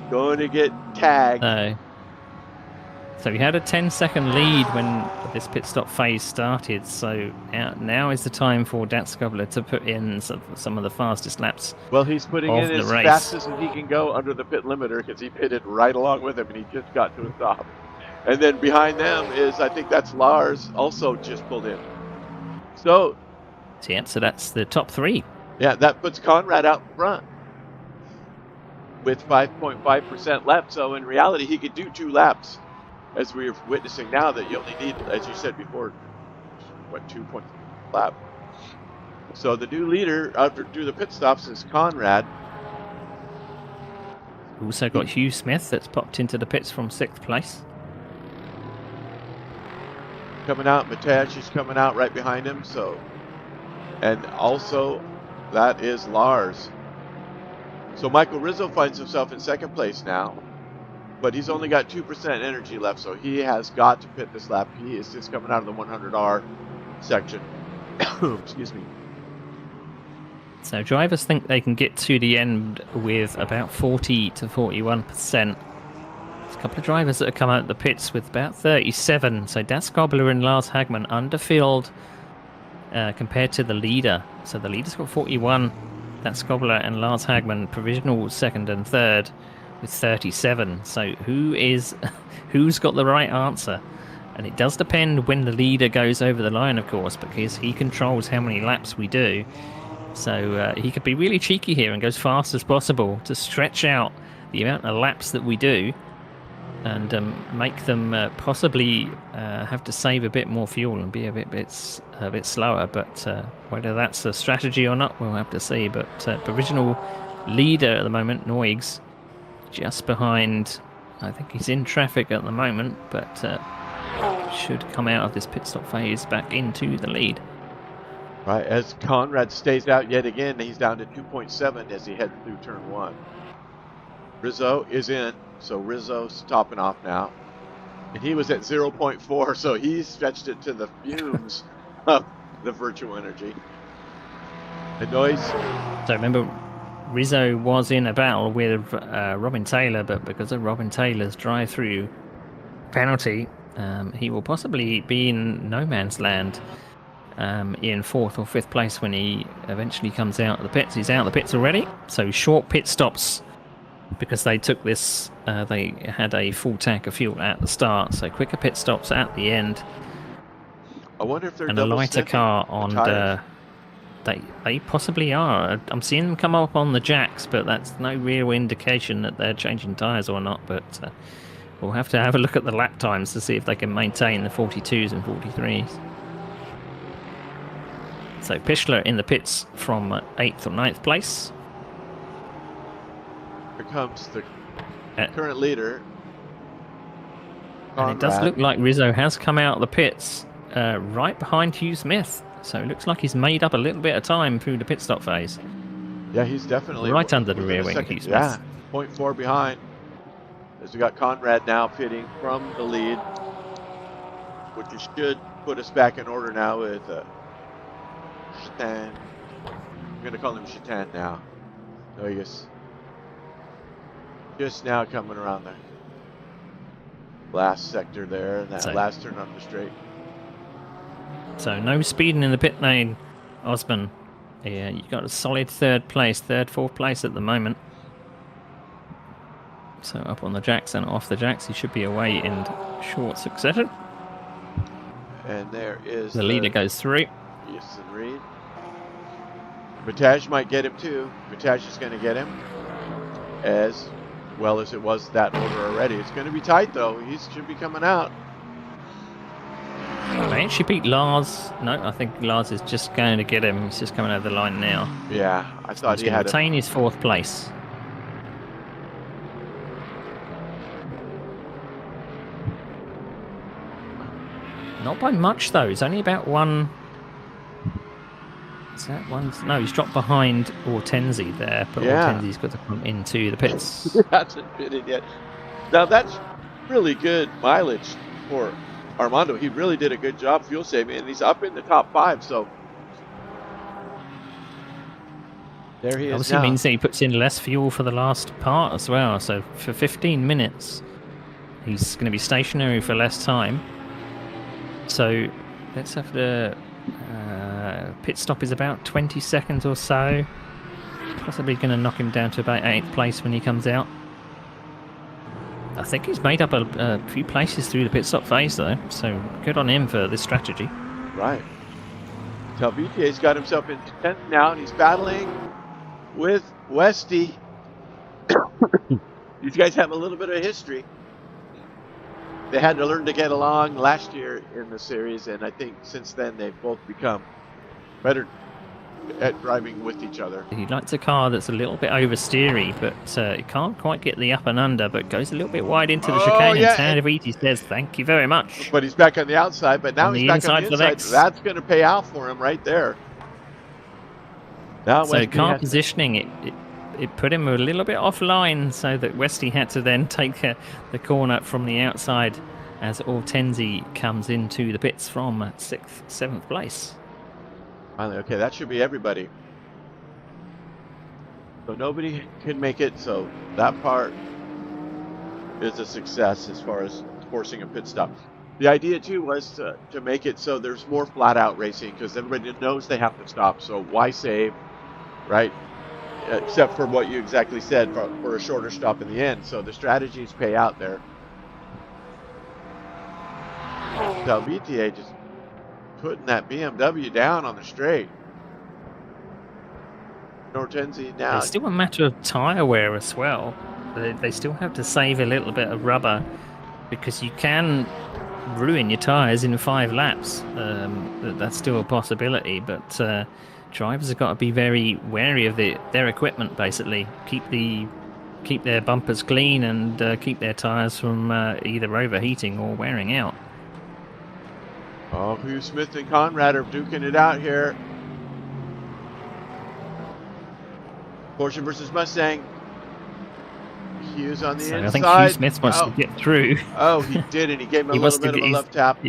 Going to get tagged. So he had a 10-second lead when this pit stop phase started. So now is the time for Dat Skobler to put in some of the fastest laps. Well, he's putting in as fast as he can go under the pit limiter because he pitted right along with him and he just got to a stop. And then behind them is, I think that's Lars, also just pulled in. So that's the top 3. Yeah, that puts Conrad out front with 5.5% left. So in reality, he could do 2 laps, as we're witnessing now, that you only need, as you said before, 2.5 lap. So the new leader after do the pit stops is Conrad. Also got Hugh Smith that's popped into the pits from 6th place. Coming out, Matej is coming out right behind him. So, and also that is Lars. So Michael Rizzo finds himself in 2nd place now, but he's only got 2% energy left, so he has got to pit this lap. He is just coming out of the 100R section. Excuse me. So drivers think they can get to the end with about 40 to 41%. There's a couple of drivers that have come out of the pits with about 37. So Dat Skobler and Lars Hagman underfilled compared to the leader. So the leader's got 41. That's Gobler and Lars Hagman provisional second and third with 37. So who's got the right answer? And it does depend when the leader goes over the line, of course, because he controls how many laps we do. So he could be really cheeky here and go as fast as possible to stretch out the amount of laps that we do, and make them possibly have to save a bit more fuel and be a bit slower. But whether that's a strategy or not, we'll have to see. But provisional leader at the moment, Noigs, just behind. I think he's in traffic at the moment, but should come out of this pit stop phase back into the lead. Right, as Conrad stays out yet again, he's down to 2.7 as he heads through turn 1. Rizzo is in, so Rizzo's topping off now. And he was at 0.4, so he's stretched it to the fumes of the virtual energy. The noise. So remember, Rizzo was in a battle with Robin Taylor, but because of Robin Taylor's drive-through penalty, he will possibly be in no man's land in 4th or 5th place when he eventually comes out of the pits. He's out of the pits already, so short pit stops because they took this, they had a full tank of fuel at the start, so quicker pit stops at the end. I wonder if they're and a lighter car on they possibly are. I'm seeing them come up on the jacks, but that's no real indication that they're changing tyres or not. But we'll have to have a look at the lap times to see if they can maintain the 42s and 43s. So Pichler in the pits from 8th or 9th place. Here comes the current leader. And it does look like Rizzo has come out of the pits right behind Hugh Smith. So it looks like he's made up a little bit of time through the pit stop phase. Yeah, he's definitely right under the rear wing of Hugh Smith. Yeah, 0.4 behind. As we got Conrad now pitting from the lead, which should put us back in order now with Chitan. I'm going to call him Chitan now. Oh, yes. Just now coming around the last sector there, and that last turn on the straight. So no speeding in the pit lane, Osman. Yeah, you got a solid 3rd place, 3rd, 4th place at the moment. So up on the jacks and off the jacks, he should be away in short succession. And there is the leader goes through. Yes, and Reed. Bataj might get him too. Bataj is going to get him as well as it was that order already. It's going to be tight though. He should be coming out. They actually beat Lars. No, I think Lars is just going to get him. He's just coming over the line now. Yeah, I thought he had to retain his 4th place. Not by much though. It's only about one. Is that one? No, he's dropped behind Ortenzi there, but Ortenzi's got to come into the pits. He hasn't pitted yet. Now that's really good mileage for Armando. He really did a good job fuel saving, and he's up in the top 5. So there he is. Obviously means that he puts in less fuel for the last part as well. So for 15 minutes, he's going to be stationary for less time. So let's have the pit stop is about 20 seconds or so. Possibly going to knock him down to about 8th place when he comes out. I think he's made up a few places through the pit stop phase though, so good on him for this strategy. Right. Talvitia's got himself in 10th now, and he's battling with Westy. These guys have a little bit of history. They had to learn to get along last year in the series, and I think since then they've both become better at driving with each other. He likes a car that's a little bit oversteery, but it can't quite get the up and under, but goes a little bit wide into the chicane. Yeah. And Talviti says, "Thank you very much." But he's back on the outside, but now he's back on the inside. That's going to pay out for him right there. Now so car positioning, it put him a little bit offline, so that Westy had to then take the corner from the outside as Ortenzi comes into the pits from 6th, 7th place. Finally, okay, that should be everybody. So nobody can make it, so that part is a success as far as forcing a pit stop. The idea too was to make it so there's more flat out racing, because everybody knows they have to stop, so why save, right? except for what you exactly said for a shorter stop in the end. So the strategies pay out there. So BTA just putting that BMW down on the straight. Hortensi now. It's still a matter of tyre wear as well. They still have to save a little bit of rubber because you can ruin your tyres in 5 laps. That's still a possibility, but drivers have got to be very wary of their equipment. Basically, keep their bumpers clean and keep their tyres from either overheating or wearing out. Oh, Hugh Smith and Conrad are duking it out here. Porsche versus Mustang. Hugh's on the inside. I think Hugh Smith wants to get through. Oh, he did, and he gave him a little bit of a left tap.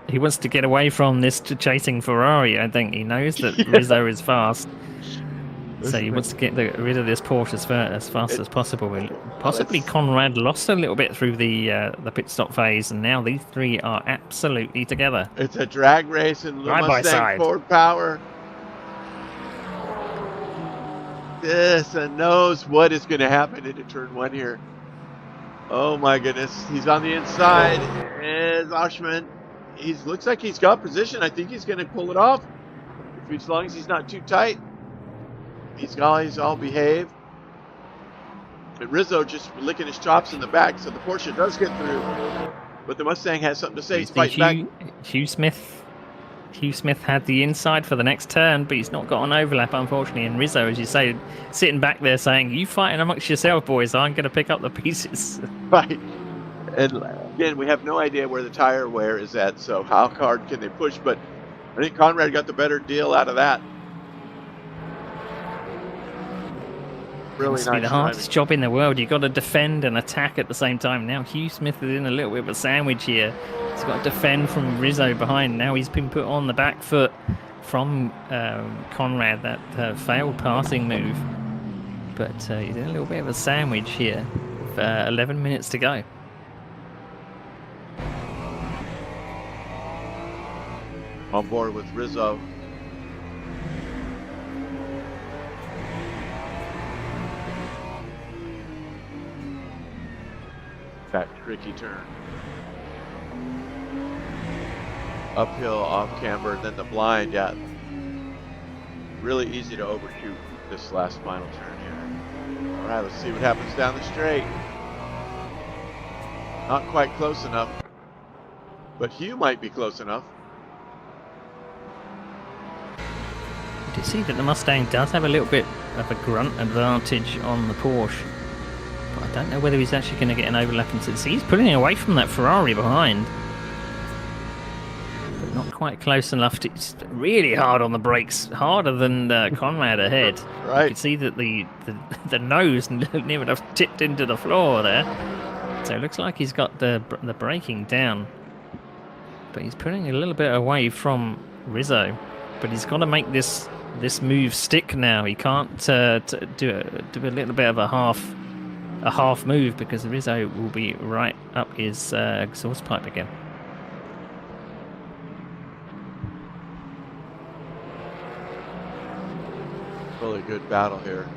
He wants to get away from this chasing Ferrari. I think he knows that Rizzo is fast. So he wants to get rid of this Porsche as fast as possible. Possibly Conrad lost a little bit through the pit stop phase, and now these three are absolutely together. It's a drag race, and Mustang forward power. This and knows what is going to happen into turn 1 here. Oh my goodness, he's on the inside. Is Oshman? He looks like he's got position. I think he's going to pull it off, as long as he's not too tight. These guys all behave. But Rizzo just licking his chops in the back, so the Porsche does get through. But the Mustang has something to say. He's fighting back. Hugh Smith had the inside for the next turn, but he's not got an overlap, unfortunately. And Rizzo, as you say, sitting back there saying, "You fighting amongst yourself, boys. I'm going to pick up the pieces." Right. And again, we have no idea where the tire wear is at, so how hard can they push? But I think Conrad got the better deal out of that. Really nice. It's the hardest job in the world. You've got to defend and attack at the same time. Now Hugh Smith is in a little bit of a sandwich here. He's got to defend from Rizzo behind. Now he's been put on the back foot from Conrad, that failed passing move. But he's in a little bit of a sandwich here. 11 minutes to go. On board with Rizzo. That tricky turn. Uphill, off camber, then the blind. Yeah, really easy to overshoot this last final turn here. All right, let's see what happens down the straight. Not quite close enough, but Hugh might be close enough. You can see that the Mustang does have a little bit of a grunt advantage on the Porsche. I don't know whether he's actually going to get an overlap into the. See, he's pulling away from that Ferrari behind. But not quite close enough. It's really hard on the brakes. Harder than Conrad ahead. Right. You can see that the nose near enough tipped into the floor there. So it looks like he's got the braking down. But he's putting a little bit away from Rizzo. But he's got to make this move stick now. He can't do a little bit of a half move, because Rizzo will be right up his exhaust pipe again. Really good battle here.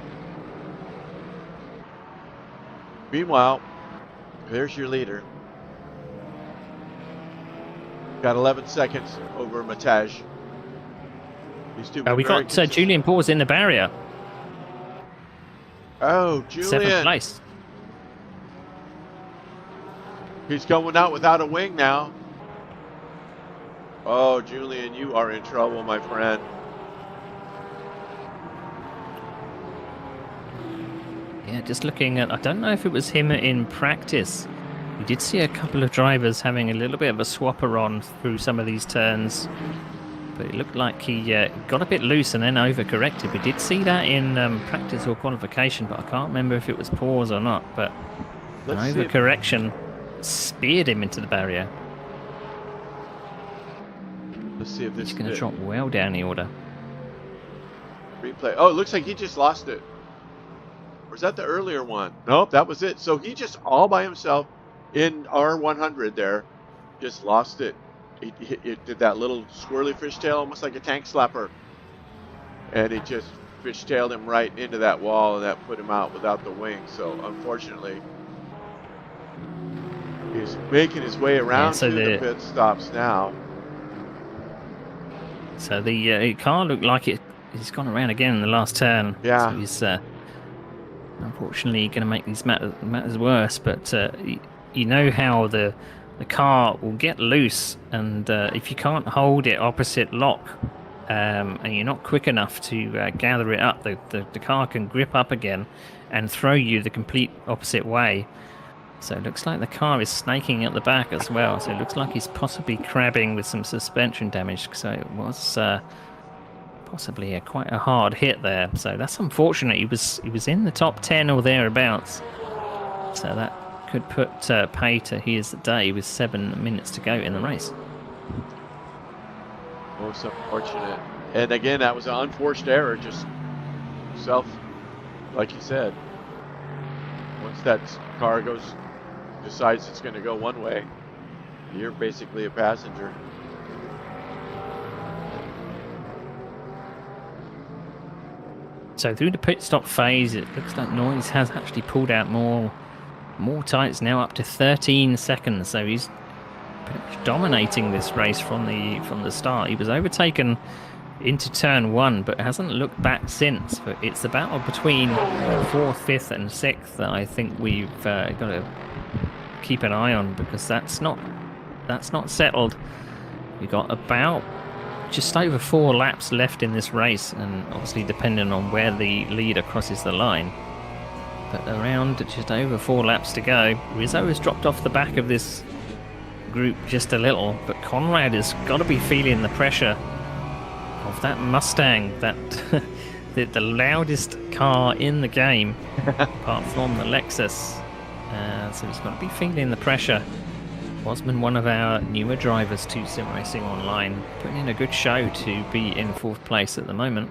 Meanwhile, there's your leader. Got 11 seconds over Mataj. We got Julian Paws in the barrier. Oh, Julian. 7th place. He's going out without a wing now. Oh, Julian, you are in trouble, my friend. Yeah, just looking at, I don't know if it was him in practice. We did see a couple of drivers having a little bit of a swapper on through some of these turns. But it looked like he got a bit loose and then overcorrected. We did see that in practice or qualification, but I can't remember if it was pause or not. But an overcorrection speared him into the barrier. Let's see if this is going to drop well down the order. Replay. Oh, it looks like he just lost it. Or is that the earlier one? Nope, that was it. So he just all by himself in R100 there just lost it. It did that little swirly fishtail, almost like a tank slapper. And it just fishtailed him right into that wall, and that put him out without the wing. So unfortunately, he's making his way around to the pit stops now. So the car looked like he's gone around again in the last turn. Yeah. So he's unfortunately going to make these matters worse. But you know how the car will get loose, and if you can't hold it opposite lock, and you're not quick enough to gather it up, the car can grip up again and throw you the complete opposite way. So it looks like the car is snaking at the back as well. So it looks like he's possibly crabbing with some suspension damage. So it was possibly quite a hard hit there. So that's unfortunate. He was in the top 10 or thereabouts. So that could put pay to his day with 7 minutes to go in the race. Most unfortunate. And again, that was an unforced error, just like you said. Once that car decides it's going to go one way, you're basically a passenger. So through the pit stop phase, it looks like Noyes has actually pulled out more tights, now up to 13 seconds. So he's pretty much dominating this race from the start. He was overtaken into turn 1, but hasn't looked back since. But it's the battle between 4th, 5th, and 6th that I think we've got to keep an eye on, because that's not settled. We've got about just over 4 laps left in this race, and obviously depending on where the leader crosses the line. But around just over 4 laps to go. Rizzo has dropped off the back of this group just a little, but Conrad has got to be feeling the pressure of that Mustang, that the loudest car in the game, apart from the Lexus. So he's got to be feeling the pressure. Osman, one of our newer drivers to SimRacingOnline, putting in a good show to be in 4th place at the moment.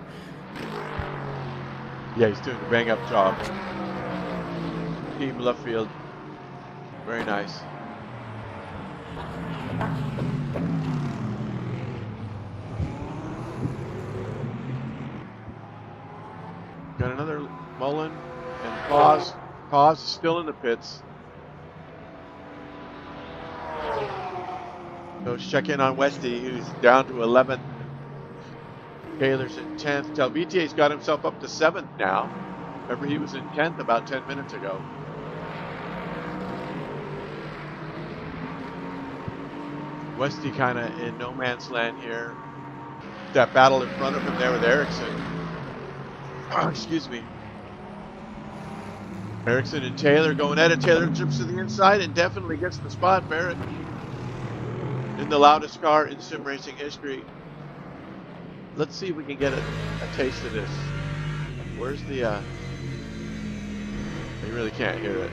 Yeah, he's doing a bang-up job. Team left field. Very nice. Got another Mullen and Paz. Paz is still in the pits. So let's check in on Westy, who's down to 11th. Taylor's in 10th. Talvitie's got himself up to 7th now. Remember, he was in 10th about 10 minutes ago. Westy kind of in no man's land here. That battle in front of him there with Ericsson. Excuse me. Ericsson and Taylor going at it. Taylor trips to the inside and definitely gets the spot. Barrett in the loudest car in sim racing history. Let's see if we can get a taste of this. Where's the you really can't hear it.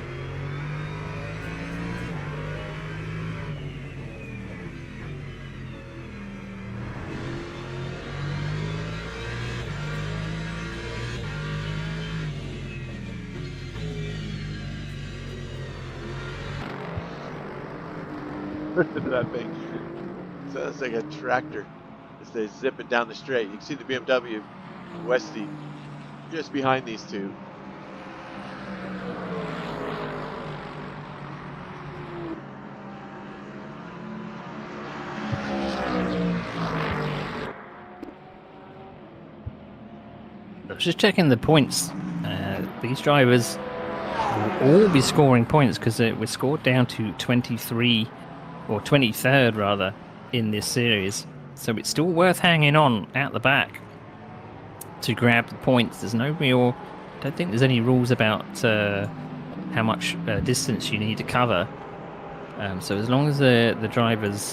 Listen to that thing. Sounds like a tractor as they zip it down the straight. You can see the BMW Westy just behind these two. I was just checking the points. These drivers will all be scoring points because we're scored down to 23, or 23rd rather, in this series. So it's still worth hanging on at the back to grab the points. There's no real, I don't think there's any rules about how much distance you need to cover. So as long as the drivers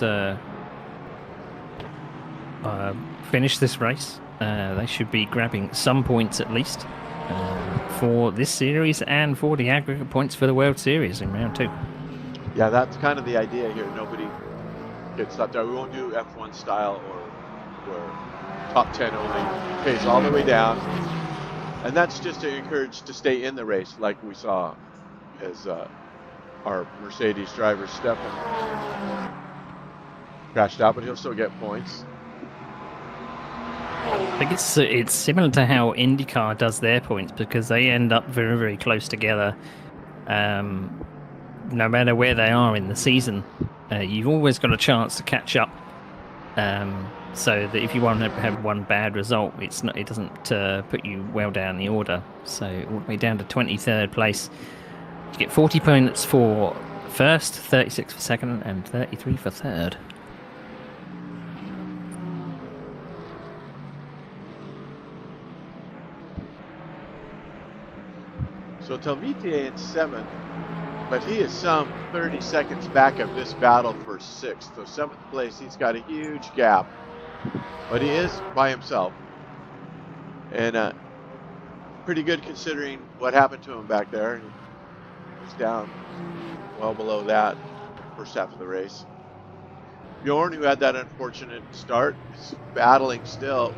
finish this race, they should be grabbing some points at least for this series and for the aggregate points for the World Series in round 2. Yeah, that's kind of the idea here. Nobody gets stopped there. We won't do F1 style or top 10 only. Pays all the way down. And that's just to encourage to stay in the race, like we saw as our Mercedes driver Stefan crashed out, but he'll still get points. I think it's similar to how IndyCar does their points, because they end up very, very close together. No matter where they are in the season, you've always got a chance to catch up. So that if you want to have one bad result, it doesn't put you well down the order. So all the way down to 23rd place, you get 40 points for first, 36 for second, and 33 for third. So Talvitier in 7th, but he is some 30 seconds back of this battle for 6th. So 7th place, he's got a huge gap, but he is by himself, and pretty good considering what happened to him back there. He's down well below that first half of the race. Bjorn, who had that unfortunate start, is battling still.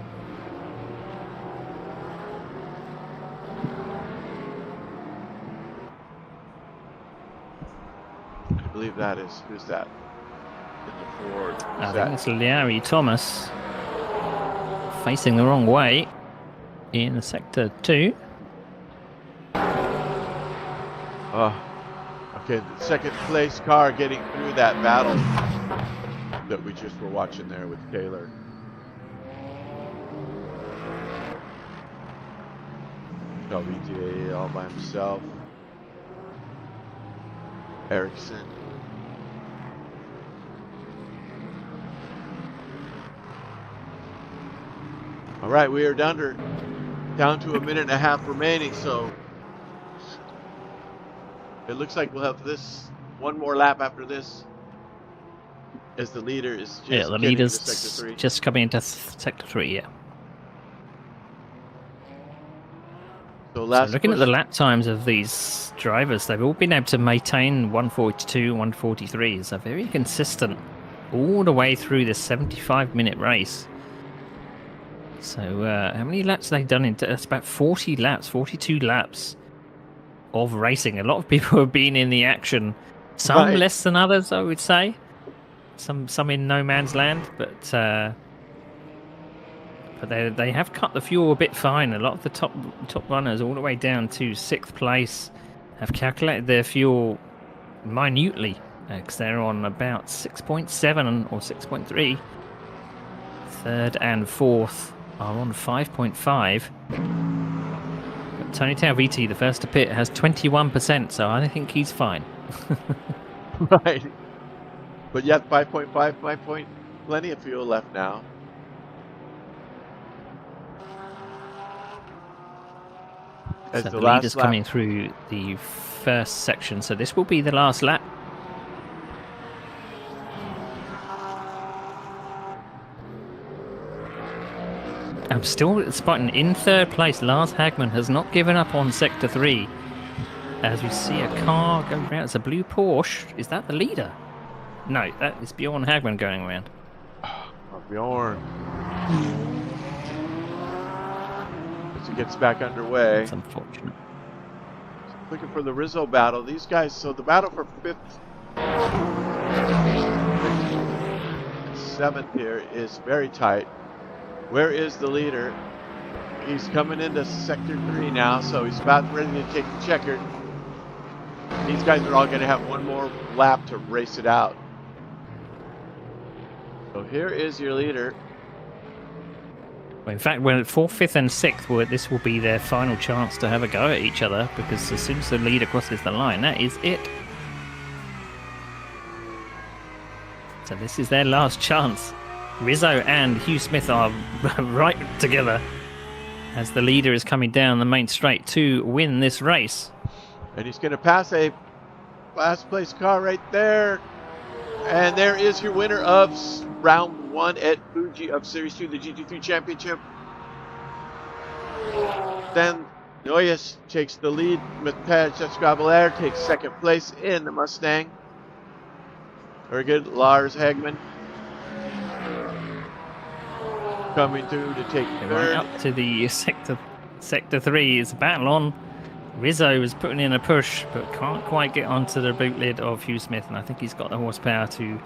I believe that is, who's that? In the Ford. I think it's Larry Thomas facing the wrong way in sector 2. Okay, the second place car getting through that battle that we just were watching there with Taylor. LVTA all by himself. Ericsson. All right, we are down to a minute and a half remaining, so it looks like we'll have this one more lap after this, as the leader is just the getting leader's into sector 3. just coming into sector 3, yeah. So looking at the lap times of these drivers, they've all been able to maintain 142, 143. So very consistent all the way through this 75-minute race. So how many laps have they done? It's about 40 laps, 42 laps of racing. A lot of people have been in the action. Some less than others, I would say. Some in no man's land, but they have cut the fuel a bit fine. A lot of the top runners, all the way down to 6th place, have calculated their fuel minutely, because they're on about 6.7 or 6.3. 3rd and 4th are on 5.5. But Tony Talviti, the first to pit, has 21%, so I think he's fine. Right. But yet 5.5 plenty of fuel left now. So the leader's coming through the first section, so this will be the last lap. I'm still spotting in 3rd place. Lars Hagman has not given up on sector 3. As we see a car going around, it's a blue Porsche. Is that the leader? No, that is Bjorn Hagman going around. Oh, Bjorn. As he gets back underway. That's unfortunate. Looking for the Rizzo battle. These guys, so the battle for 5th and 7th here is very tight. Where is the leader? He's coming into sector 3 now, so he's about ready to take the checker. These guys are all going to have one more lap to race it out. So here is your leader. Well, in fact, when 4th, 5th, and 6th, this will be their final chance to have a go at each other, because as soon as the leader crosses the line, that is it. So this is their last chance. Rizzo and Hugh Smith are right together as the leader is coming down the main straight to win this race. And he's going to pass a last place car right there. And there is your winner of round 1 at Fuji of Series 2, the GT3 Championship. Then Noyes takes the lead. Matej Escraveler takes 2nd place in the Mustang. Very good. Lars Hagman coming through to take 3rd. Right up to the sector 3. It's a battle on. Rizzo is putting in a push, but can't quite get onto the boot lid of Hugh Smith, and I think he's got the horsepower to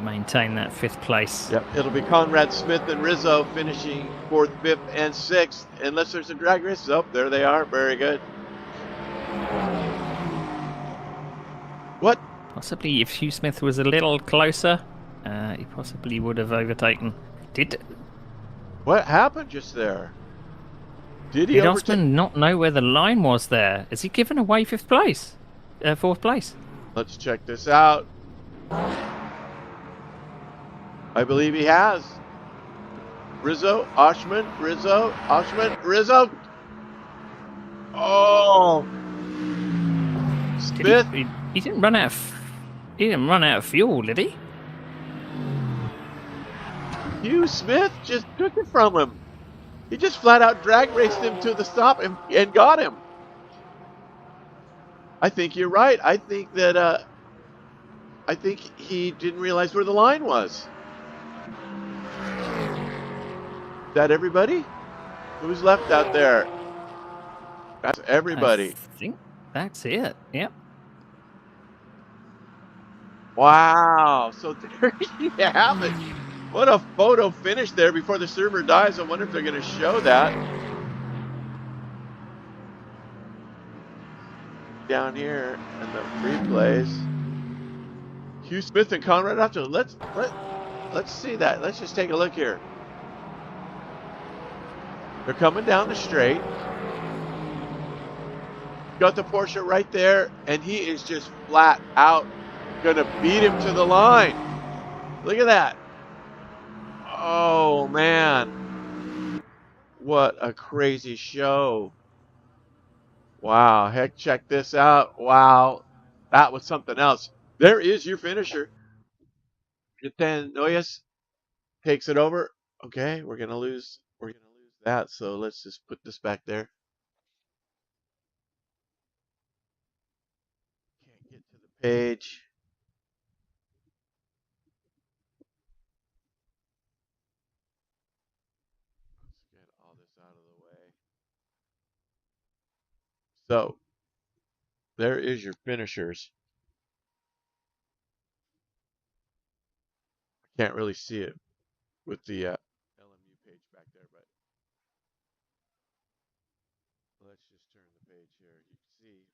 maintain that 5th place. Yep, it'll be Conrad Smith and Rizzo finishing 4th, 5th, and 6th, unless there's a drag race. Oh, there they are. Very good. What? Possibly if Hugh Smith was a little closer, he possibly would have overtaken. What happened just there? Did Osman not know where the line was there? Has he given away 5th place? 4th place? Let's check this out. I believe he has. Rizzo, Oshman, Rizzo, Oshman, Rizzo. Oh, Smith. He didn't run out of. He didn't run out of fuel, did he? Hugh Smith just took it from him. He just flat out drag raced him to the stop and got him. I think you're right. I think that I think he didn't realize where the line was. Is that everybody? Who's left out there? That's everybody. I think that's it. Yep. Wow. So there you have it. What a photo finish there before the server dies. I wonder if they're going to show that. Down here in the replays. Hugh Smith and Conrad Oshman. Let's see that. Let's just take a look here. They're coming down the straight. Got the Porsche right there, and he is just flat out gonna beat him to the line. Look at that. Oh man, what a crazy show. Wow, heck, check this out. Wow, that was something else. There is your finisher. Gitan Noyes takes it over. Okay, we're gonna lose that, so let's just put this back there. Can't get to the page. Let's get all this out of the way. So there is your finishers. I can't really see it with the LMU page back there, but let's just turn the page here. You can see.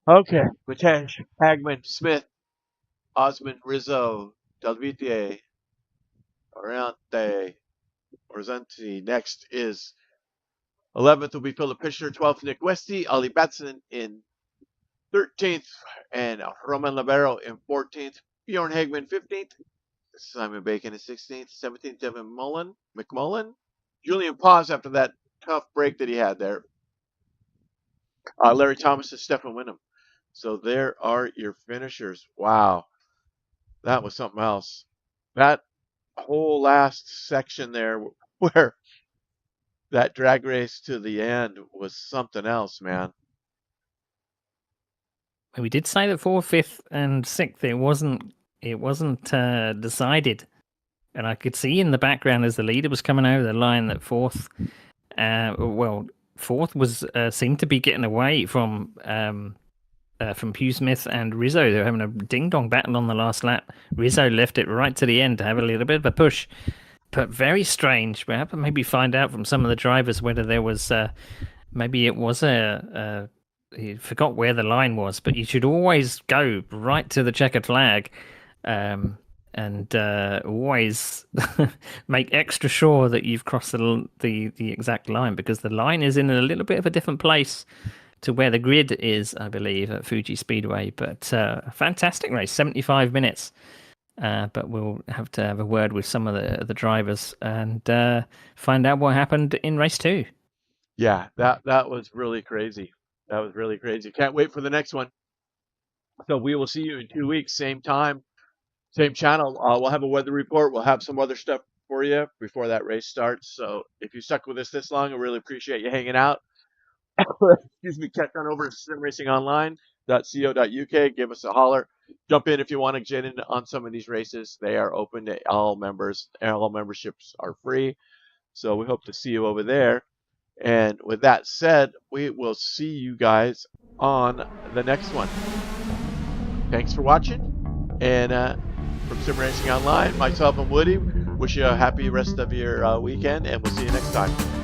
Okay, Matesh, Hagman, Smith, Osman, Rizzo, Delvitier, Oriente, Orzanti. Next is 11th will be Philip Fisher, 12th Nick Westy, Ali Batson in 13th, and Roman Libero in 14th, Bjorn Hagman 15th, Simon Bacon in 16th, 17th Devin McMullen, Julian Paz after that tough break that he had there, Larry Thomas and Stefan Wyndham. So there are your finishers. Wow, that was something else. That whole last section there where that drag race to the end was something else, man. We did say that 4th, 5th, and 6th it wasn't decided, and I could see in the background as the leader was coming over the line that 4th, 4th was seemed to be getting away from Hugh Smith and Rizzo. They were having a ding-dong battle on the last lap. Rizzo left it right to the end to have a little bit of a push, but very strange. We have to maybe find out from some of the drivers whether there was maybe it was he forgot where the line was, but you should always go right to the checkered flag, and always make extra sure that you've crossed the exact line, because the line is in a little bit of a different place to where the grid is, I believe, at Fuji Speedway. But a fantastic race, 75 minutes. But we'll have to have a word with some of the drivers and find out what happened in race 2. Yeah, that was really crazy. That was really crazy. Can't wait for the next one. So we will see you in 2 weeks, same time, same channel. We'll have a weather report. We'll have some other stuff for you before that race starts. So if you stuck with us this long, I really appreciate you hanging out. Excuse me, check on over to simracingonline.co.uk. Give us a holler. Jump in if you want to get in on some of these races. They are open to all members. All memberships are free. So we hope to see you over there. And with that said, we will see you guys on the next one. Thanks for watching. And from SimRacingOnline, myself and Woody, wish you a happy rest of your weekend, and we'll see you next time.